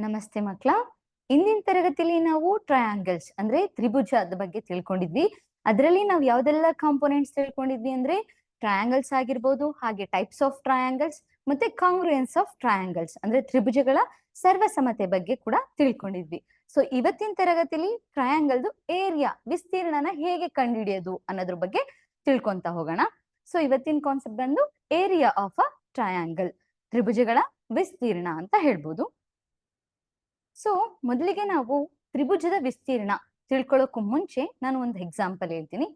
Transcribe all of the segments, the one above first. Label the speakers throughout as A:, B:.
A: ನಮಸ್ತೆ ಮಕ್ಕಳ. ಇಂದಿನ ತರಗತಿಯಲ್ಲಿ ನಾವು ಟ್ರಯಾಂಗಲ್ಸ್ ಅಂದ್ರೆ ತ್ರಿಭುಜದ ಬಗ್ಗೆ ತಿಳ್ಕೊಂಡಿದ್ವಿ. ಅದರಲ್ಲಿ ನಾವು ಯಾವ್ದೆಲ್ಲ ಕಾಂಪೋನೆಂಟ್ಸ್ ತಿಳ್ಕೊಂಡಿದ್ವಿ ಅಂದ್ರೆ ಟ್ರಯಾಂಗಲ್ಸ್ ಆಗಿರ್ಬೋದು, ಹಾಗೆ ಟೈಪ್ಸ್ ಆಫ್ ಟ್ರಯಾಂಗಲ್ಸ್, ಮತ್ತೆ ಕಾಂಗ್ರುಯೆನ್ಸ್ ಆಫ್ ಟ್ರಯಾಂಗಲ್ಸ್ ಅಂದ್ರೆ ತ್ರಿಭುಜಗಳ ಸರ್ವಸಮತೆ ಬಗ್ಗೆ ಕೂಡ ತಿಳ್ಕೊಂಡಿದ್ವಿ. ಸೊ ಇವತ್ತಿನ ತರಗತಿಯಲ್ಲಿ ಟ್ರಯಾಂಗಲ್ದು ಏರಿಯಾ ವಿಸ್ತೀರ್ಣನ ಹೇಗೆ ಕಂಡುಹಿಡಿಯೋದು ಅನ್ನೋದ್ರ ಬಗ್ಗೆ ತಿಳ್ಕೊಂತ ಹೋಗೋಣ. ಸೊ ಇವತ್ತಿನ ಕಾನ್ಸೆಪ್ಟ್ ಬಂದು ಏರಿಯಾ ಆಫ್ ಅ ಟ್ರಯಾಂಗಲ್, ತ್ರಿಭುಜಗಳ ವಿಸ್ತೀರ್ಣ ಅಂತ ಹೇಳ್ಬೋದು. ಸೊ ಮೊದಲಿಗೆ ನಾವು ತ್ರಿಭುಜದ ವಿಸ್ತೀರ್ಣ ತಿಳ್ಕೊಳ್ಳೋಕ್ಕೂ ಮುಂಚೆ ನಾನು ಒಂದು ಎಕ್ಸಾಂಪಲ್ ಹೇಳ್ತೀನಿ.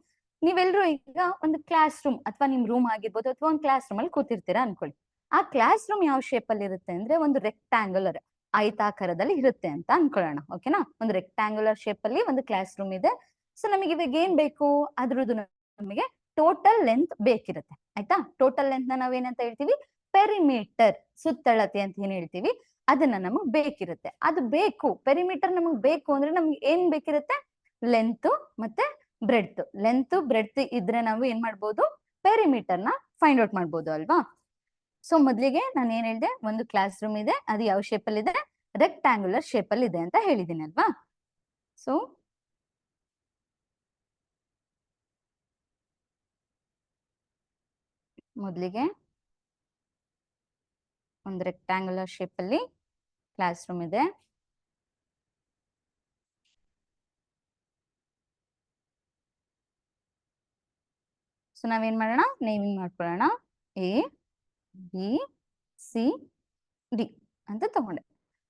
A: ನೀವೆಲ್ಲರೂ ಈಗ ಒಂದು ಕ್ಲಾಸ್ ರೂಮ್ ಅಥವಾ ನಿಮ್ ರೂಮ್ ಆಗಿರ್ಬೋದು ಅಥವಾ ಒಂದು ಕ್ಲಾಸ್ ರೂಮ್ ಅಲ್ಲಿ ಕೂತಿರ್ತೀರಾ ಅನ್ಕೊಳ್ಳಿ. ಆ ಕ್ಲಾಸ್ ರೂಮ್ ಯಾವ ಶೇಪ್ ಅಲ್ಲಿ ಇರುತ್ತೆ ಅಂದ್ರೆ ಒಂದು ರೆಕ್ಟಾಂಗುಲರ್ ಆಯತಾಕಾರದಲ್ಲಿ ಇರುತ್ತೆ ಅಂತ ಅನ್ಕೊಳ್ಳೋಣ. ಓಕೆನಾ? ಒಂದು ರೆಕ್ಟಾಂಗುಲರ್ ಶೇಪ್ ಅಲ್ಲಿ ಒಂದು ಕ್ಲಾಸ್ ರೂಮ್ ಇದೆ. ಸೊ ನಮಗೆ ಇವಾಗ ಏನ್ ಬೇಕು, ಅದ್ರದ್ದು ನಮಗೆ ಟೋಟಲ್ ಲೆಂತ್ ಬೇಕಿರುತ್ತೆ. ಆಯ್ತಾ? ಟೋಟಲ್ ಲೆಂತ್ ನ ನಾವೇನಂತ ಹೇಳ್ತೀವಿ? ಪೆರಿಮೀಟರ್, ಸುತ್ತಳತೆ ಅಂತ ಏನ್ ಹೇಳ್ತೀವಿ, ಅದನ್ನ ನಮಗ್ ಬೇಕಿರುತ್ತೆ. ಅದು ಬೇಕು, ಪೆರಿಮೀಟರ್ ನಮಗ್ ಬೇಕು ಅಂದ್ರೆ ನಮ್ಗೆ ಏನ್ ಬೇಕಿರುತ್ತೆ? ಲೆಂತ್ ಮತ್ತೆ ಬ್ರೆಡ್ತ್. ಲೆಂತ್ ಬ್ರೆಡ್ತ್ ಇದ್ರೆ ನಾವು ಏನ್ ಮಾಡ್ಬೋದು? ಪೆರಿಮೀಟರ್ ನ ಫೈಂಡ್ ಔಟ್ ಮಾಡ್ಬೋದು ಅಲ್ವಾ? ಸೊ ಮೊದ್ಲಿಗೆ ನಾನು ಏನ್ ಹೇಳಿದೆ, ಒಂದು ಕ್ಲಾಸ್ ರೂಮ್ ಇದೆ, ಅದು ಯಾವ ಶೇಪ್ ಅಲ್ಲಿ ಇದೆ? ರೆಕ್ಟಾಂಗುಲರ್ ಶೇಪ್ ಅಲ್ಲಿ ಇದೆ ಅಂತ ಹೇಳಿದೀನಿ ಅಲ್ವಾ? ಸೊ ಮೊದ್ಲಿಗೆ ಒಂದು ರೆಕ್ಟಾಂಗುಲರ್ ಶೇಪ್ ಅಲ್ಲಿ ಕ್ಲಾಸ್ ರೂಮ್ ಇದೆ. ಸೊ ನಾವೇನ್ ಮಾಡೋಣ? ನೇಮಿಂಗ್ ಮಾಡ್ಕೊಳ್ಳೋಣ. ಎ ಬಿ ಸಿ ಡಿ ಅಂತ ತಗೊಂಡೆ.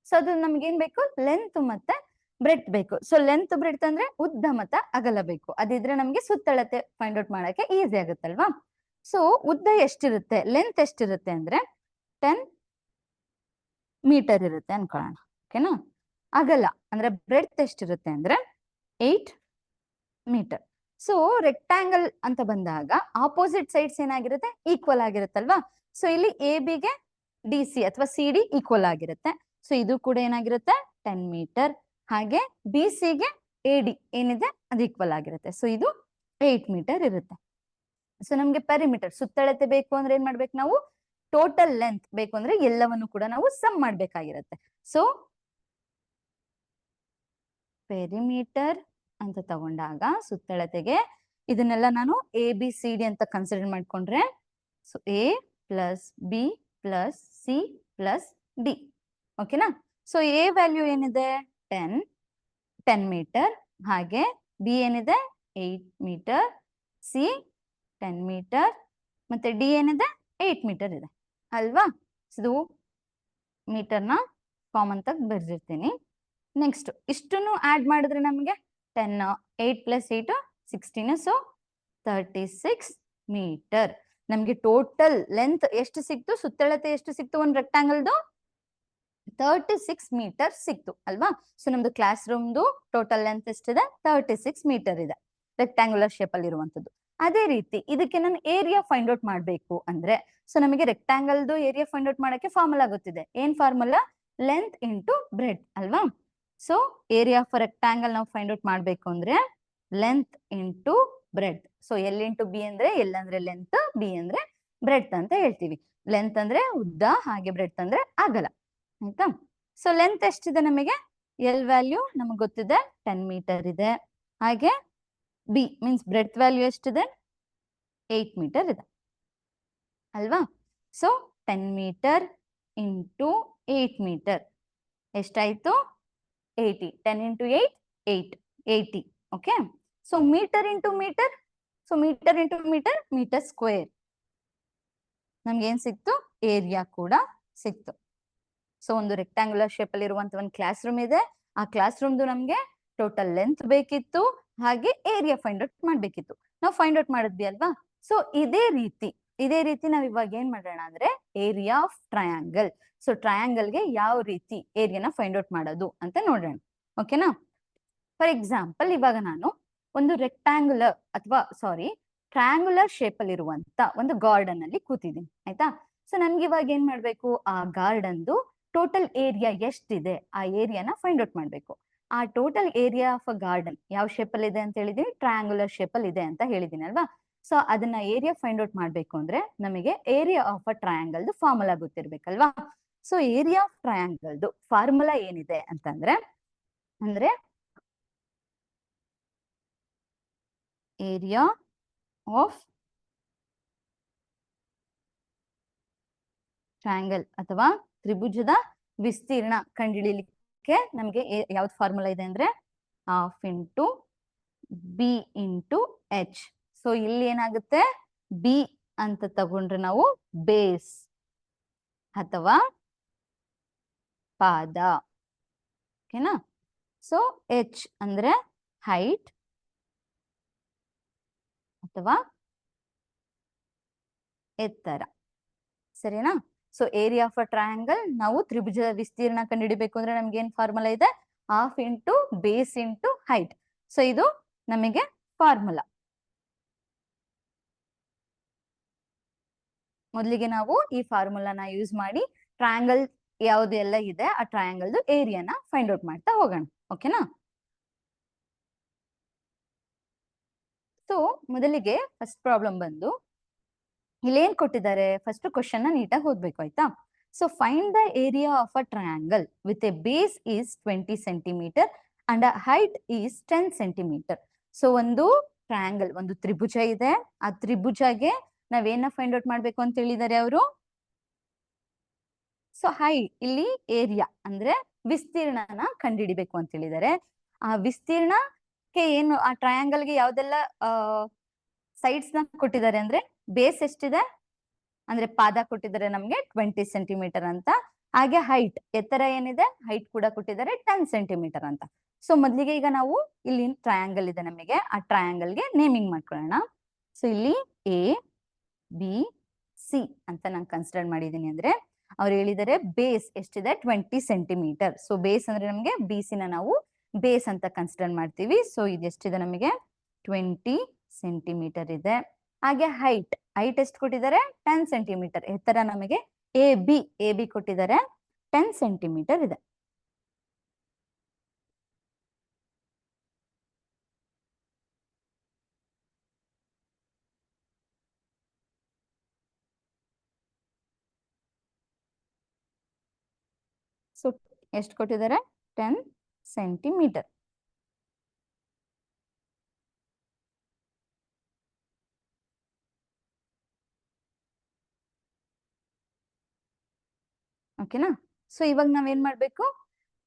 A: ಸೊ ಅದು ನಮ್ಗೆ ಏನ್ ಬೇಕು? ಲೆಂತ್ ಮತ್ತೆ ಬ್ರೆಡ್ತ್ ಬೇಕು. ಸೊ ಲೆಂತ್ ಬ್ರೆಡ್ತ್ ಅಂದ್ರೆ ಉದ್ದ ಮತ್ತೆ ಅಗಲ ಬೇಕು. ಅದಿದ್ರೆ ನಮ್ಗೆ ಸುತ್ತಳತೆ ಫೈಂಡ್ ಔಟ್ ಮಾಡಕ್ಕೆ ಈಸಿ ಆಗುತ್ತಲ್ವಾ? ಸೊ ಉದ್ದ ಎಷ್ಟಿರುತ್ತೆ, ಲೆಂತ್ ಎಷ್ಟಿರುತ್ತೆ ಅಂದ್ರೆ 10 ಮೀಟರ್ ಇರುತ್ತೆ ಅನ್ಕೊಳ್ಳೋಣ. ಓಕೆನಾ? ಅಗಲ ಅಂದ್ರೆ ಬ್ರೆಡ್ತ್ ಎಷ್ಟಿರುತ್ತೆ ಅಂದ್ರೆ 8 ಮೀಟರ್. ಸೊ ರೆಕ್ಟಾಂಗಲ್ ಅಂತ ಬಂದಾಗ ಆಪೋಸಿಟ್ ಸೈಡ್ಸ್ ಏನಾಗಿರುತ್ತೆ? ಈಕ್ವಲ್ ಆಗಿರುತ್ತಲ್ವಾ? ಸೊ ಇಲ್ಲಿ ಎ ಬಿಗೆ ಡಿ ಸಿ ಅಥವಾ ಸಿ ಡಿ ಈಕ್ವಲ್ ಆಗಿರುತ್ತೆ. ಸೊ ಇದು ಕೂಡ ಏನಾಗಿರುತ್ತೆ? 10 ಮೀಟರ್. ಹಾಗೆ ಬಿ ಸಿಗೆ ಎ ಡಿ ಏನಿದೆ ಅದು ಈಕ್ವಲ್ ಆಗಿರುತ್ತೆ. ಸೊ ಇದು 8 ಮೀಟರ್ ಇರುತ್ತೆ. ಸೊ ನಮ್ಗೆ ಪೆರಿಮೀಟರ್ ಸುತ್ತಳತೆ ಬೇಕು ಅಂದ್ರೆ ಏನ್ ಮಾಡ್ಬೇಕು ನಾವು? ಟೋಟಲ್ ಲೆಂತ್ ಬೇಕು ಅಂದ್ರೆ ಎಲ್ಲವನ್ನು ಕೂಡ ನಾವು ಸಮ್ ಮಾಡ್ಬೇಕಾಗಿರುತ್ತೆ. ಸೊ ಪೆರಿಮೀಟರ್ ಅಂತ ತಗೊಂಡಾಗ ಸುತ್ತಳತೆಗೆ ಇದನ್ನೆಲ್ಲ ನಾನು ಎ ಬಿ ಸಿ ಡಿ ಅಂತ ಕನ್ಸಿಡರ್ ಮಾಡ್ಕೊಂಡ್ರೆ, so A plus B plus C plus D. ಓಕೆನಾ? ಸೊ ಎ ವ್ಯಾಲ್ಯೂ ಏನಿದೆ? 10 ಮೀಟರ್. ಹಾಗೆ ಬಿ ಏನಿದೆ? 8 ಮೀಟರ್. C 10 metre. ಮತ್ತೆ ಡಿ ಏನಿದೆ? 8 ಮೀಟರ್ ಇದೆ ಅಲ್ವಾ? ಇದು ಮೀಟರ್ನ ಕಾಮನ್ ತಾಗಿ ಬರ್ದಿರ್ತೀನಿ. ನೆಕ್ಸ್ಟ್ ಇಷ್ಟನ್ನು ಆಡ್ ಮಾಡಿದ್ರೆ ನಮಗೆ 10, 8 ಪ್ಲಸ್ 8 16. So 36 metre. ನಮ್ಗೆ ಟೋಟಲ್ ಲೆಂತ್ ಎಷ್ಟು ಸಿಕ್ತು? ಸುತ್ತಳತೆ ಎಷ್ಟು ಸಿಕ್ತು ಒಂದು ರೆಕ್ಟಾಂಗಲ್ದು? 36 ಮೀಟರ್ ಸಿಕ್ತು ಅಲ್ವಾ? ಸೊ ನಮ್ದು ಕ್ಲಾಸ್ ರೂಮ್ದು ಟೋಟಲ್ ಲೆಂತ್ ಎಷ್ಟಿದೆ? 36 ಮೀಟರ್ ಇದೆ, ರೆಕ್ಟಾಂಗುಲರ್ ಶೇಪ್ ಅಲ್ಲಿ ಇರುವಂತದ್ದು. ಅದೇ ರೀತಿ ಇದಕ್ಕೆ ನಾನು ಏರಿಯಾ ಫೈಂಡ್ ಔಟ್ ಮಾಡ್ಬೇಕು ಅಂದ್ರೆ, ಸೊ ನಮಗೆ ರೆಕ್ಟಾಂಗಲ್ದು ಏರಿಯಾ ಫೈಂಡ್ ಔಟ್ ಮಾಡಕ್ಕೆ ಫಾರ್ಮುಲಾ ಗೊತ್ತಿದೆ. ಏನ್ ಫಾರ್ಮುಲಾ? ಲೆಂತ್ ಇಂಟು ಬ್ರೆಡ್ ಅಲ್ವಾ? ಸೊ ಏರಿಯಾ ಆಫ್ ರೆಕ್ಟಾಂಗಲ್ ನಾವು ಫೈಂಡ್ ಔಟ್ ಮಾಡ್ಬೇಕು ಅಂದ್ರೆ length into bread. So L into B ಅಂದ್ರೆ ಎಲ್ ಅಂದ್ರೆ ಲೆಂತ್, ಬಿ ಅಂದ್ರೆ ಬ್ರೆಡ್ ಅಂತ ಹೇಳ್ತೀವಿ. ಲೆಂತ್ ಅಂದ್ರೆ ಉದ್ದ, ಹಾಗೆ ಬ್ರೆಡ್ ಅಂದ್ರೆ ಅಗಲ. ಆಯ್ತಾ? ಸೊ ಲೆಂತ್ ಎಷ್ಟಿದೆ ನಮಗೆ? ಎಲ್ ವ್ಯಾಲ್ಯೂ ನಮಗೆ ಗೊತ್ತಿದೆ 10 ಮೀಟರ್ ಇದೆ. ಹಾಗೆ ಬಿ ಮೀನ್ಸ್ ಬ್ರೆಡ್ ವ್ಯಾಲ್ಯೂ ಎಷ್ಟಿದೆ? 8 ಮೀಟರ್ ಇದೆ ಅಲ್ವಾ? ಸೊ 10 ಮೀಟರ್ ಇಂಟು 8 ಮೀಟರ್ ಎಷ್ಟಾಯ್ತು? 80. 10 into 8 8 80. Okay? So metre into metre, so metre into metre, metre square. ನಮ್ಗೆ ಏನ್ ಸಿಕ್ತು? ಏರಿಯಾ ಕೂಡ ಸಿಕ್ತು. ಸೊ ಒಂದು ರೆಕ್ಟಾಂಗುಲರ್ ಶೇಪ್ ಅಲ್ಲಿ ಇರುವಂತ ಒಂದು ಕ್ಲಾಸ್ ರೂಮ್ ಇದೆ. ಆ ಕ್ಲಾಸ್ ರೂಮ್ದು ನಮ್ಗೆ ಟೋಟಲ್ ಲೆಂತ್ ಬೇಕಿತ್ತು, ಹಾಗೆ ಏರಿಯಾ ಫೈಂಡ್ ಔಟ್ ಮಾಡ್ಬೇಕಿತ್ತು. ನಾವು ಫೈಂಡ್ ಔಟ್ ಮಾಡಿದ್ವಿ ಅಲ್ವಾ? ಸೊ ಇದೇ ರೀತಿ ನಾವ್ ಇವಾಗ ಏನ್ ಮಾಡೋಣ ಅಂದ್ರೆ ಏರಿಯಾ ಆಫ್ ಟ್ರಯಾಂಗಲ್. ಸೊ ಟ್ರಯಾಂಗಲ್ಗೆ ಯಾವ ರೀತಿ ಏರಿಯಾನ ಫೈಂಡ್ ಔಟ್ ಮಾಡೋದು ಅಂತ ನೋಡೋಣ. ಓಕೆನಾ? ಫಾರ್ ಎಕ್ಸಾಂಪಲ್ ಇವಾಗ ನಾನು ಒಂದು ರೆಕ್ಟಾಂಗುಲರ್ ಅಥವಾ ಟ್ರಯಾಂಗುಲರ್ ಶೇಪ್ ಅಲ್ಲಿ ಇರುವಂತ ಒಂದು ಗಾರ್ಡನ್ ಅಲ್ಲಿ ಕೂತಿದ್ದೀನಿ. ಆಯ್ತಾ? ಸೊ ನನ್ಗೆ ಇವಾಗ ಏನ್ ಮಾಡ್ಬೇಕು? ಆ ಗಾರ್ಡನ್ದು ಟೋಟಲ್ ಏರಿಯಾ ಎಷ್ಟಿದೆ ಆ ಏರಿಯಾನ ಫೈಂಡ್ ಔಟ್ ಮಾಡ್ಬೇಕು. ಆ total area of a garden ಯಾವ ಶೇಪ್ ಅಲ್ಲಿ ಇದೆ ಅಂತ ಹೇಳಿದೀನಿ? ಟ್ರಯಾಂಗುಲರ್ ಶೇಪ್ ಅಲ್ಲಿ ಇದೆ ಅಂತ ಹೇಳಿದೀನಿ ಅಲ್ವಾ? ಸೊ ಅದನ್ನ ಏರಿಯಾ ಫೈಂಡ್ ಔಟ್ ಮಾಡ್ಬೇಕು ಅಂದ್ರೆ ನಮಗೆ area of a triangle formula ಗೊತ್ತಿರ್ಬೇಕಲ್ವಾ? ಸೊ ಏರಿಯಾ ಆಫ್ ಟ್ರಯಾಂಗಲ್ದು ಫಾರ್ಮುಲಾ ಏನಿದೆ ಅಂತಂದ್ರೆ ಏರಿಯಾ ಆಫ್ ಟ್ರಯಾಂಗಲ್ ಅಥವಾ ತ್ರಿಭುಜದ ವಿಸ್ತೀರ್ಣ ಕಂಡುಹಿಡಿಯಲಿಕ್ಕೆ ನಮಗೆ ಯಾವ್ದು ಫಾರ್ಮುಲಾ ಇದೆ ಅಂದ್ರೆ half into B into H. So ಇಲ್ಲಿ ಏನಾಗುತ್ತೆ, ಬಿ ಅಂತ ತಗೊಂಡ್ರೆ ನಾವು ಬೇಸ್ ಅಥವಾ ಪಾದ, ಓಕೆನಾ. ಸೊ ಎಚ್ ಅಂದ್ರೆ ಹೈಟ್ ಅಥವಾ ಎತ್ತರ, ಸರಿನಾ. So area of a triangle, ನಾವು ತ್ರಿಭುಜದ ವಿಸ್ತೀರ್ಣ ಕಂಡುಹಿಡಿಬೇಕು ಅಂದ್ರೆ ನಮ್ಗೆ ಏನ್ ಫಾರ್ಮುಲಾ ಇದೆ, half into base into height. So ಇದು ನಮಗೆ ಫಾರ್ಮುಲಾ. ಮೊದಲಿಗೆ ನಾವು ಈ ಫಾರ್ಮುಲಾನ ಯೂಸ್ ಮಾಡಿ ಟ್ರಯಾಂಗಲ್ ಯಾವುದೆಲ್ಲ ಇದೆ ಆ ಟ್ರಯಾಂಗಲ್ದು ಏರಿಯಾನ ಫೈಂಡ್ ಔಟ್ ಮಾಡ್ತಾ ಹೋಗೋಣ, ಓಕೆನಾ. ಸೊ ಮೊದಲಿಗೆ ಫಸ್ಟ್ ಪ್ರಾಬ್ಲಮ್ ಬಂದು ಇಲ್ಲೇನ್ ಕೊಟ್ಟಿದ್ದಾರೆ, ಫಸ್ಟ್ ಕ್ವಶನ್ ನೀಟಾಗಿ ಓದ್ಬೇಕು, ಆಯ್ತಾ. So find the area of a triangle with A base is 20 centimetre and a height is 10 centimetre. So ಒಂದು ಟ್ರಯಾಂಗಲ್, ಒಂದು ತ್ರಿಭುಜ ಇದೆ, ಆ ತ್ರಿಭುಜಗೆ ನಾವೇನ ಫೈಂಡ್ ಔಟ್ ಮಾಡ್ಬೇಕು ಅಂತ ಹೇಳಿದ್ದಾರೆ ಅವರು. ಸೊ ಇಲ್ಲಿ ಏರಿಯಾ ಅಂದ್ರೆ ವಿಸ್ತೀರ್ಣನ ಕಂಡುಹಿಡಿಬೇಕು ಅಂತ ಹೇಳಿದ್ದಾರೆ. ಆ ವಿಸ್ತೀರ್ಣಕ್ಕೆ ಏನು, ಆ ಟ್ರಯಾಂಗಲ್ಗೆ ಯಾವ್ದೆಲ್ಲ ಸೈಡ್ಸ್ ನ ಕೊಟ್ಟಿದ್ದಾರೆ ಅಂದ್ರೆ ಬೇಸ್ ಎಷ್ಟಿದೆ ಅಂದ್ರೆ ಪಾದ ಕೊಟ್ಟಿದ್ದಾರೆ ನಮ್ಗೆ 20 ಸೆಂಟಿಮೀಟರ್ ಅಂತ. ಹಾಗೆ ಹೈಟ್, ಎತ್ತರ ಏನಿದೆ, ಹೈಟ್ ಕೂಡ ಕೊಟ್ಟಿದ್ದಾರೆ 10 ಸೆಂಟಿಮೀಟರ್ ಅಂತ. ಸೊ ಮೊದ್ಲಿಗೆ ಈಗ ನಾವು ಇಲ್ಲಿ ಟ್ರಯಾಂಗಲ್ ಇದೆ ನಮಗೆ, ಆ ಟ್ರಯಾಂಗಲ್ಗೆ ನೇಮಿಂಗ್ ಮಾಡ್ಕೊಳ್ಳೋಣ. ಸೊ ಇಲ್ಲಿ ಎ ಬಿ ಸಿ ಅಂತ ನಾನು ಕನ್ಸಿಡರ್ ಮಾಡಿದೀನಿ. ಅಂದ್ರೆ ಅವ್ರು ಹೇಳಿದ್ದಾರೆ ಬೇಸ್ ಎಷ್ಟಿದೆ 20 ಸೆಂಟಿಮೀಟರ್. ಸೊ ಬೇಸ್ ಅಂದ್ರೆ ನಮಗೆ ಬಿ ಸಿ ನ ನಾವು ಬೇಸ್ ಅಂತ ಕನ್ಸಿಡರ್ ಮಾಡ್ತೀವಿ. ಸೊ ಇದು ಎಷ್ಟಿದೆ ನಮಗೆ 20 ಸೆಂಟಿಮೀಟರ್ ಇದೆ. ಹಾಗೆ ಹೈಟ್ ಎಷ್ಟು ಕೊಟ್ಟಿದ್ದಾರೆ 10 ಸೆಂಟಿಮೀಟರ್. ಎತ್ತರ ನಮಗೆ ಎ ಬಿ ಕೊಟ್ಟಿದ್ದಾರೆ 10 ಸೆಂಟಿಮೀಟರ್ ಇದೆ. ಸೊ ಎಷ್ಟು ಕೊಟ್ಟಿದ್ದಾರೆ 10 ಸೆಂಟಿಮೀಟರ್. ಓಕೆನಾ. ಸೊ ಇವಾಗ ನಾವೇನ್ ಮಾಡ್ಬೇಕು,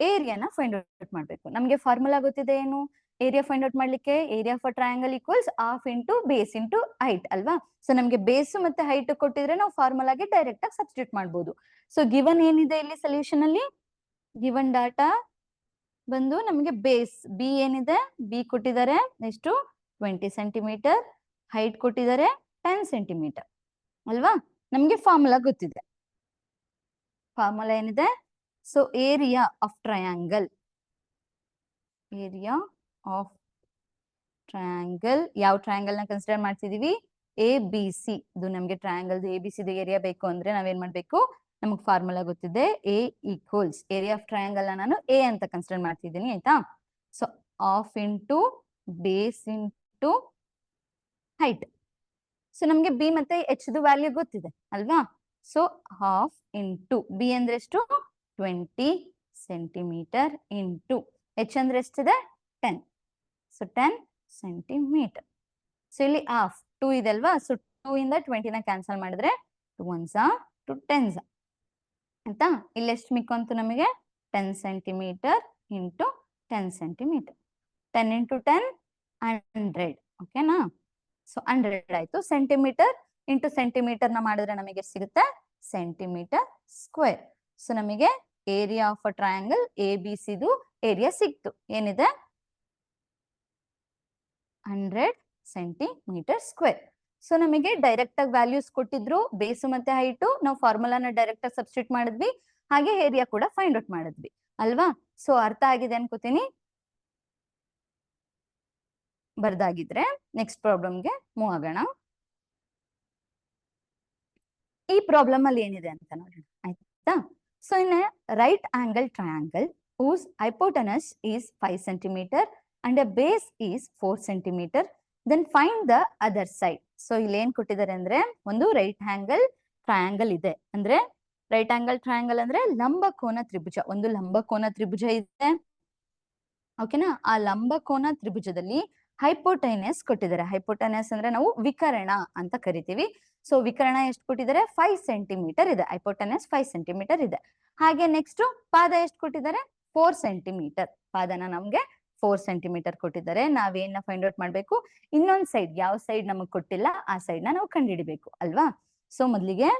A: ಏರಿಯಾನ ಫೈಂಡ್ ಔಟ್ ಮಾಡ್ಬೇಕು. ನಮ್ಗೆ ಫಾರ್ಮುಲಾ ಗೊತ್ತಿದೆ ಏನು, ಏರಿಯಾ ಫೈಂಡ್ ಔಟ್ ಮಾಡ್ಲಿಕ್ಕೆ area of a triangle equals half into base into height ಅಲ್ವಾ. ಸೊ ನಮ್ಗೆ ಬೇಸ್ ಮತ್ತೆ ಹೈಟ್ ಕೊಟ್ಟಿದ್ರೆ ನಾವು ಫಾರ್ಮುಲಾಗೆ ಡೈರೆಕ್ಟ್ ಆಗಿ ಸಬ್ಸ್ಟಿಟ್ಯೂಟ್ ಮಾಡ್ಬೋದು. ಸೊ ಗಿವನ್ ಏನಿದೆ ಇಲ್ಲಿ ಸೊಲ್ಯೂಷನ್ ಅಲ್ಲಿ, ಗಿವನ್ ಡಾಟಾ ಬಂದು ನಮಗೆ ಬೇಸ್ ಬಿ ಏನಿದೆ, ಬಿ ಕೊಟ್ಟಿದ್ದಾರೆ ಎಷ್ಟು 20 ಸೆಂಟಿಮೀಟರ್, ಹೈಟ್ ಕೊಟ್ಟಿದ್ದಾರೆ 10 ಸೆಂಟಿಮೀಟರ್ ಅಲ್ವಾ. ನಮ್ಗೆ ಫಾರ್ಮುಲಾ ಗೊತ್ತಿದೆ. ಫಾರ್ಮುಲಾ ಏನಿದೆ, so area of triangle, area of triangle, ಯಾವ ಟ್ರಯಾಂಗಲ್ ನ ಕನ್ಸಿಡರ್ ಮಾಡ್ತಿದೀವಿ, ಎ ಬಿ ಸಿ. ಇದು ನಮ್ಗೆ triangle A B C area ಬೇಕು ಅಂದ್ರೆ ನಾವೇನ್ ಮಾಡ್ಬೇಕು, ನಮಗ್ ಫಾರ್ಮುಲಾ ಗೊತ್ತಿದೆ, A equals area of triangle ನಾನು ಎ ಅಂತ ಕನ್ಸಿಡರ್ ಮಾಡ್ತಿದ್ದೀನಿ, ಆಯ್ತಾ. So half into base into height. So ನಮ್ಗೆ ಬಿ ಮತ್ತೆ ಎಚ್ ವ್ಯಾಲ್ಯೂ ಗೊತ್ತಿದೆ ಅಲ್ವಾ. ಸೊ ಹಾಫ್ ಇಂಟು ಬಿ ಅಂದ್ರೆ ಎಷ್ಟು 20 ಸೆಂಟಿಮೀಟರ್ ಇಂಟು ಎಚ್ ಅಂದ್ರೆ ಎಷ್ಟಿದೆ 10. So 10 centimetre. ಸೊ ಇಲ್ಲಿ ಹಾಫ್ 2 ಇದೆ ಅಲ್ವಾ. ಸೊ 2 ಇಂದ 20 ನ ಕ್ಯಾನ್ಸಲ್ ಮಾಡಿದ್ರೆ 2 1s 2 10s ಆಯ್ತಾ. ಇಲ್ಲಿ ಎಷ್ಟು ಮಿಕ್ಕಂತು ನಮಗೆ 10 ಸೆಂಟಿಮೀಟರ್ ಇಂಟು 10 ಸೆಂಟಿಮೀಟರ್. 10 ಇಂಟು 10 100, ಓಕೆನಾ. ಸೊ 100 ಆಯ್ತು. ಸೆಂಟಿಮೀಟರ್ ಇಂಟು ಸೆಂಟಿಮೀಟರ್ ನ ಮಾಡಿದ್ರೆ ನಮಗೆ ಸಿಗುತ್ತೆ ಸೆಂಟಿಮೀಟರ್ ಸ್ಕ್ವೇರ್. ಸೊ ನಮಗೆ area of a triangle A B ಸಿದು ಏರಿಯಾ ಸಿಕ್ತು, ಏನಿದೆ 100 ಸೆಂಟಿಮೀಟರ್ ಸ್ಕ್ವೇರ್. ಸೊ ನಮಗೆ ಡೈರೆಕ್ಟ್ ಆಗಿ ವ್ಯಾಲ್ಯೂಸ್ ಕೊಟ್ಟಿದ್ರು, ಬೇಸು ಮತ್ತೆ ಹೈಟು, ನಾವು ಫಾರ್ಮುಲಾನ ಡೈರೆಕ್ಟ್ ಆಗಿ ಸಬ್ಸ್ಟಿಟ್ಯೂಟ್ ಮಾಡಿದ್ವಿ, ಹಾಗೆ ಏರಿಯಾ ಕೂಡ ಫೈಂಡ್ ಔಟ್ ಮಾಡಿದ್ವಿ ಅಲ್ವಾ. ಸೊ ಅರ್ಥ ಆಗಿದೆ ಅನ್ಕೋತೀನಿ. ಬರ್ದಾಗಿದ್ರೆ ನೆಕ್ಸ್ಟ್ ಪ್ರಾಬ್ಲಮ್ಗೆ ಮೂವ್ ಆಗೋಣ. ಈ ಪ್ರಾಬ್ಲಮ್ ಅಲ್ಲಿ ಏನಿದೆ ಅಂತ ನೋಡೋಣ, ಆಯ್ತಾ. So in right angle triangle whose hypotenuse is 5 centimeter and a base is 4 centimeter, then find the other side. So ಇಲ್ಲಿ ಏನ್ ಕೊಟ್ಟಿದ್ದಾರೆ ಅಂದ್ರೆ ಒಂದು ರೈಟ್ ಆಂಗಲ್ ಟ್ರಯಾಂಗಲ್ ಇದೆ, ಅಂದ್ರೆ ರೈಟ್ ಆಂಗಲ್ ಟ್ರಯಾಂಗಲ್ ಅಂದ್ರೆ ಲಂಬಕೋನ ತ್ರಿಭುಜ. ಒಂದು ಲಂಬಕೋನ ತ್ರಿಭುಜ ಇದೆ, ಓಕೆನಾ. ಆ ಲಂಬಕೋನ ತ್ರಿಭುಜದಲ್ಲಿ ಹೈಪೋಟೈನಸ್ ಕೊಟ್ಟಿದ್ದಾರೆ. ಹೈಪೋಟೈನಸ್ ಅಂದ್ರೆ ನಾವು ವಿಕರ್ಣ ಅಂತ ಕರಿತೀವಿ. ಸೊ ವಿಕರ್ಣ ಎಷ್ಟು ಕೊಟ್ಟಿದ್ದಾರೆ? 5 ಸೆಂಟಿಮೀಟರ್ ಇದೆ. ಹೈಪೋಟೈನಸ್ 5 ಸೆಂಟಿಮೀಟರ್ ಇದೆ. ಹಾಗೆ ನೆಕ್ಸ್ಟ್ ಪಾದ ಎಷ್ಟು ಕೊಟ್ಟಿದ್ದಾರೆ? 4 ಸೆಂಟಿಮೀಟರ್. ಪಾದನ ನಮ್ಗೆ 4 ಸೆಂಟಿಮೀಟರ್ ಕೊಟ್ಟಿದ್ದಾರೆ. ನಾವೇನ ಫೈಂಡ್ ಔಟ್ ಮಾಡ್ಬೇಕು? ಇನ್ನೊಂದ್ ಸೈಡ್, ಯಾವ ಸೈಡ್ ನಮಗ್ ಕೊಟ್ಟಿಲ್ಲ ಆ ಸೈಡ್ ನ ನಾವು ಕಂಡುಹಿಡಿಬೇಕು ಅಲ್ವಾ. ಸೊ ಮೊದ್ಲಿಗೆ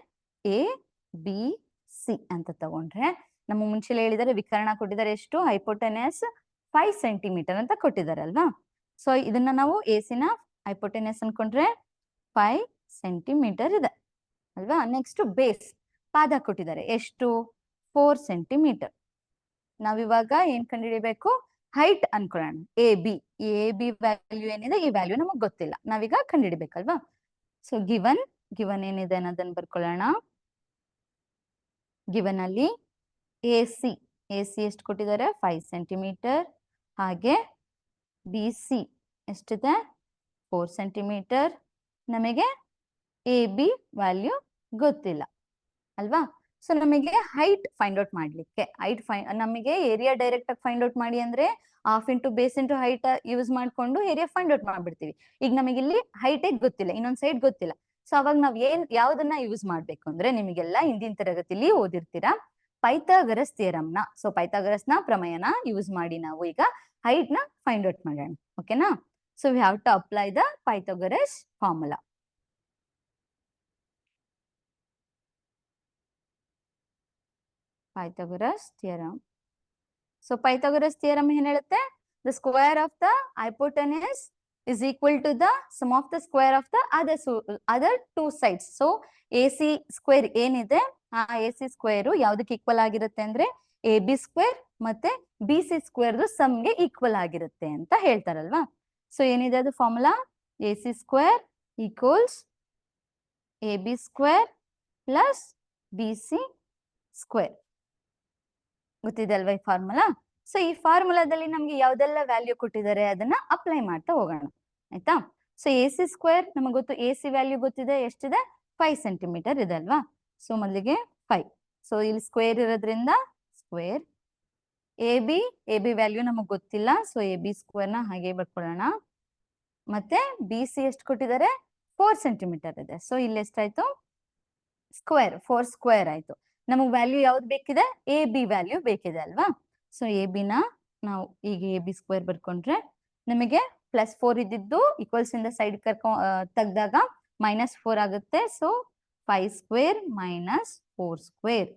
A: ಎ ಬಿ ಸಿ ಅಂತ ತಗೊಂಡ್ರೆ, ನಮ್ಮ ಮುಂಚೆ ಹೇಳಿದರೆ ವಿಕರ್ಣ ಕೊಟ್ಟಿದ್ದಾರೆ ಎಷ್ಟು? ಹೈಪೋಟೆನಸ್ 5 ಸೆಂಟಿಮೀಟರ್ ಅಂತ ಕೊಟ್ಟಿದ್ದಾರೆ ಅಲ್ವಾ. ಸೊ ಇದನ್ನ ನಾವು ಎಸಿನ ಹೈಪೋಟೆನಸ್ ಅನ್ಕೊಂಡ್ರೆ 5 ಸೆಂಟಿಮೀಟರ್ ಇದೆ ಅಲ್ವಾ. ನೆಕ್ಸ್ಟ್ ಬೇಸ್, ಪಾದ ಕೊಟ್ಟಿದ್ದಾರೆ ಎಷ್ಟು? 4 ಸೆಂಟಿಮೀಟರ್. ನಾವಿವಾಗ ಏನ್ ಕಂಡುಹಿಡಿಬೇಕು? ಹೈಟ್ ಅನ್ಕೊಳ್ಳೋಣ. ಎ ಬಿ ವ್ಯಾಲ್ಯೂ ಏನಿದೆ, ಈ ವ್ಯಾಲ್ಯೂ ನಮಗ್ ಗೊತ್ತಿಲ್ಲ, ನಾವೀಗ ಕಂಡುಹಿಡಿಬೇಕಲ್ವಾ. ಸೊ ಗಿವನ್ ಏನಿದೆ ಅನ್ನೋದನ್ನ ಬರ್ಕೊಳ್ಳೋಣ. ಗಿವನ್ ಅಲ್ಲಿ ಎ ಸಿ ಎಷ್ಟು ಕೊಟ್ಟಿದ್ದಾರೆ? 5 ಸೆಂಟಿಮೀಟರ್. ಹಾಗೆ ಬಿ ಸಿ ಎಷ್ಟಿದೆ? 4 ಸೆಂಟಿಮೀಟರ್. ನಮಗೆ ಎ ಬಿ ವ್ಯಾಲ್ಯೂ ಗೊತ್ತಿಲ್ಲ ಅಲ್ವಾ. ಸೊ ನಮಗೆ ಹೈಟ್ ಫೈಂಡ್ ಔಟ್ ಮಾಡ್ಲಿಕ್ಕೆ, ನಮಗೆ ಏರಿಯಾ ಡೈರೆಕ್ಟ್ ಆಗಿ ಫೈಂಡ್ ಔಟ್ ಮಾಡಿ ಅಂದ್ರೆ half into base into height use ಮಾಡ್ಕೊಂಡು ಏರಿಯಾ ಫೈಂಡ್ ಔಟ್ ಮಾಡ್ಬಿಡ್ತೀವಿ. ಈಗ ನಮಗೆ ಇಲ್ಲಿ ಹೈಟೇ ಗೊತ್ತಿಲ್ಲ, ಇನ್ನೊಂದ್ ಸೈಡ್ ಗೊತ್ತಿಲ್ಲ. ಸೊ ಅವಾಗ ನಾವ್ ಯಾವ್ದನ್ನ ಯೂಸ್ ಮಾಡ್ಬೇಕು ಅಂದ್ರೆ, ನಿಮಗೆಲ್ಲ ಹಿಂದಿನ ತರಗತಿಲಿ ಓದಿರ್ತೀರಾ ಪೈಥಾಗರಸ್ ಥಿಯರಮ್ನ. ಸೊ ಪೈಥಾಗರಸ್ನ ಪ್ರಮೇಯನ ಯೂಸ್ ಮಾಡಿ ನಾವು ಈಗ ಹೈಟ್ ನ ಫೈಂಡ್ ಔಟ್ ಮಾಡೋಣ, ಓಕೆನಾ. So we have to apply the Pythagoras formula. Pythagoras theorem. So Pythagoras theorem ಏನ್ ಹೇಳುತ್ತೆ? The square of the hypotenuse is equal to the sum of the square of the other two sides. So AC square ಏನಿದೆ, ಆ AC square ಯಾವ್ದಕ್ಕೆ equal ಆಗಿರುತ್ತೆ ಅಂದ್ರೆ AB square ಮತ್ತೆ BC square ಸಮ್ಗೆ equal ಆಗಿರುತ್ತೆ ಅಂತ ಹೇಳ್ತಾರಲ್ವಾ. ಸೊ ಏನಿದೆ ಅದು formula? AC square equals AB square plus BC square. ಗೊತ್ತಿದೆ ಅಲ್ವಾ ಈ ಫಾರ್ಮುಲಾ? ಸೊ ಈ ಫಾರ್ಮುಲಾದಲ್ಲಿ ನಮ್ಗೆ ಯಾವ್ದೆಲ್ಲ ವ್ಯಾಲ್ಯೂ ಕೊಟ್ಟಿದ್ದಾರೆ ಅದನ್ನ ಅಪ್ಲೈ ಮಾಡ್ತಾ ಹೋಗೋಣ, ಆಯ್ತಾ. ಸೊ ಎ ಸಿ ಸ್ಕ್ವೇರ್ ನಮಗೆ ಗೊತ್ತು, ಎ ಸಿ ವ್ಯಾಲ್ಯೂ ಗೊತ್ತಿದೆ, ಎಷ್ಟಿದೆ? 5 ಸೆಂಟಿಮೀಟರ್ ಇದೆ ಅಲ್ವಾ. ಸೊ ಮೊದಲಿಗೆ 5. ಸೊ ಇಲ್ಲಿ ಸ್ಕ್ವೇರ್ ಇರೋದ್ರಿಂದ ಸ್ಕ್ವೇರ್. ಎ ಬಿ ವ್ಯಾಲ್ಯೂ ನಮಗ್ ಗೊತ್ತಿಲ್ಲ, ಸೊ ಎ ಬಿ ಸ್ಕ್ವೇರ್ ನ ಹಾಗೆ ಬರ್ಕೊಳ್ಳೋಣ. ಮತ್ತೆ ಬಿ ಸಿ ಎಷ್ಟು ಕೊಟ್ಟಿದ್ದಾರೆ? 4 ಸೆಂಟಿಮೀಟರ್ ಇದೆ. ಸೊ ಇಲ್ಲಿ ಎಷ್ಟಾಯ್ತು? ಸ್ಕ್ವೇರ್ 4 ಸ್ಕ್ವೇರ್ ಆಯ್ತು. ನಮಗ್ ವ್ಯಾಲ್ಯೂ ಯಾವ್ದು ಬೇಕಿದೆ? ಎ ಬಿ ವ್ಯಾಲ್ಯೂ ಬೇಕಿದೆ ಅಲ್ವಾ. ಸೊ ಎ ಬಿನ ನಾವು ಈಗ ಎ ಬಿ ಸ್ಕ್ವೇರ್ ಬರ್ಕೊಂಡ್ರೆ ನಮಗೆ +4 ಇದ್ದಿದ್ದು ಈಕ್ವಲ್ಸ್ ಇಂದ ಸೈಡ್ ತೆಗ್ದಾಗ -4 ಆಗುತ್ತೆ. ಸೊ 5 ಸ್ಕ್ವೇರ್ -4 ಸ್ಕ್ವೇರ್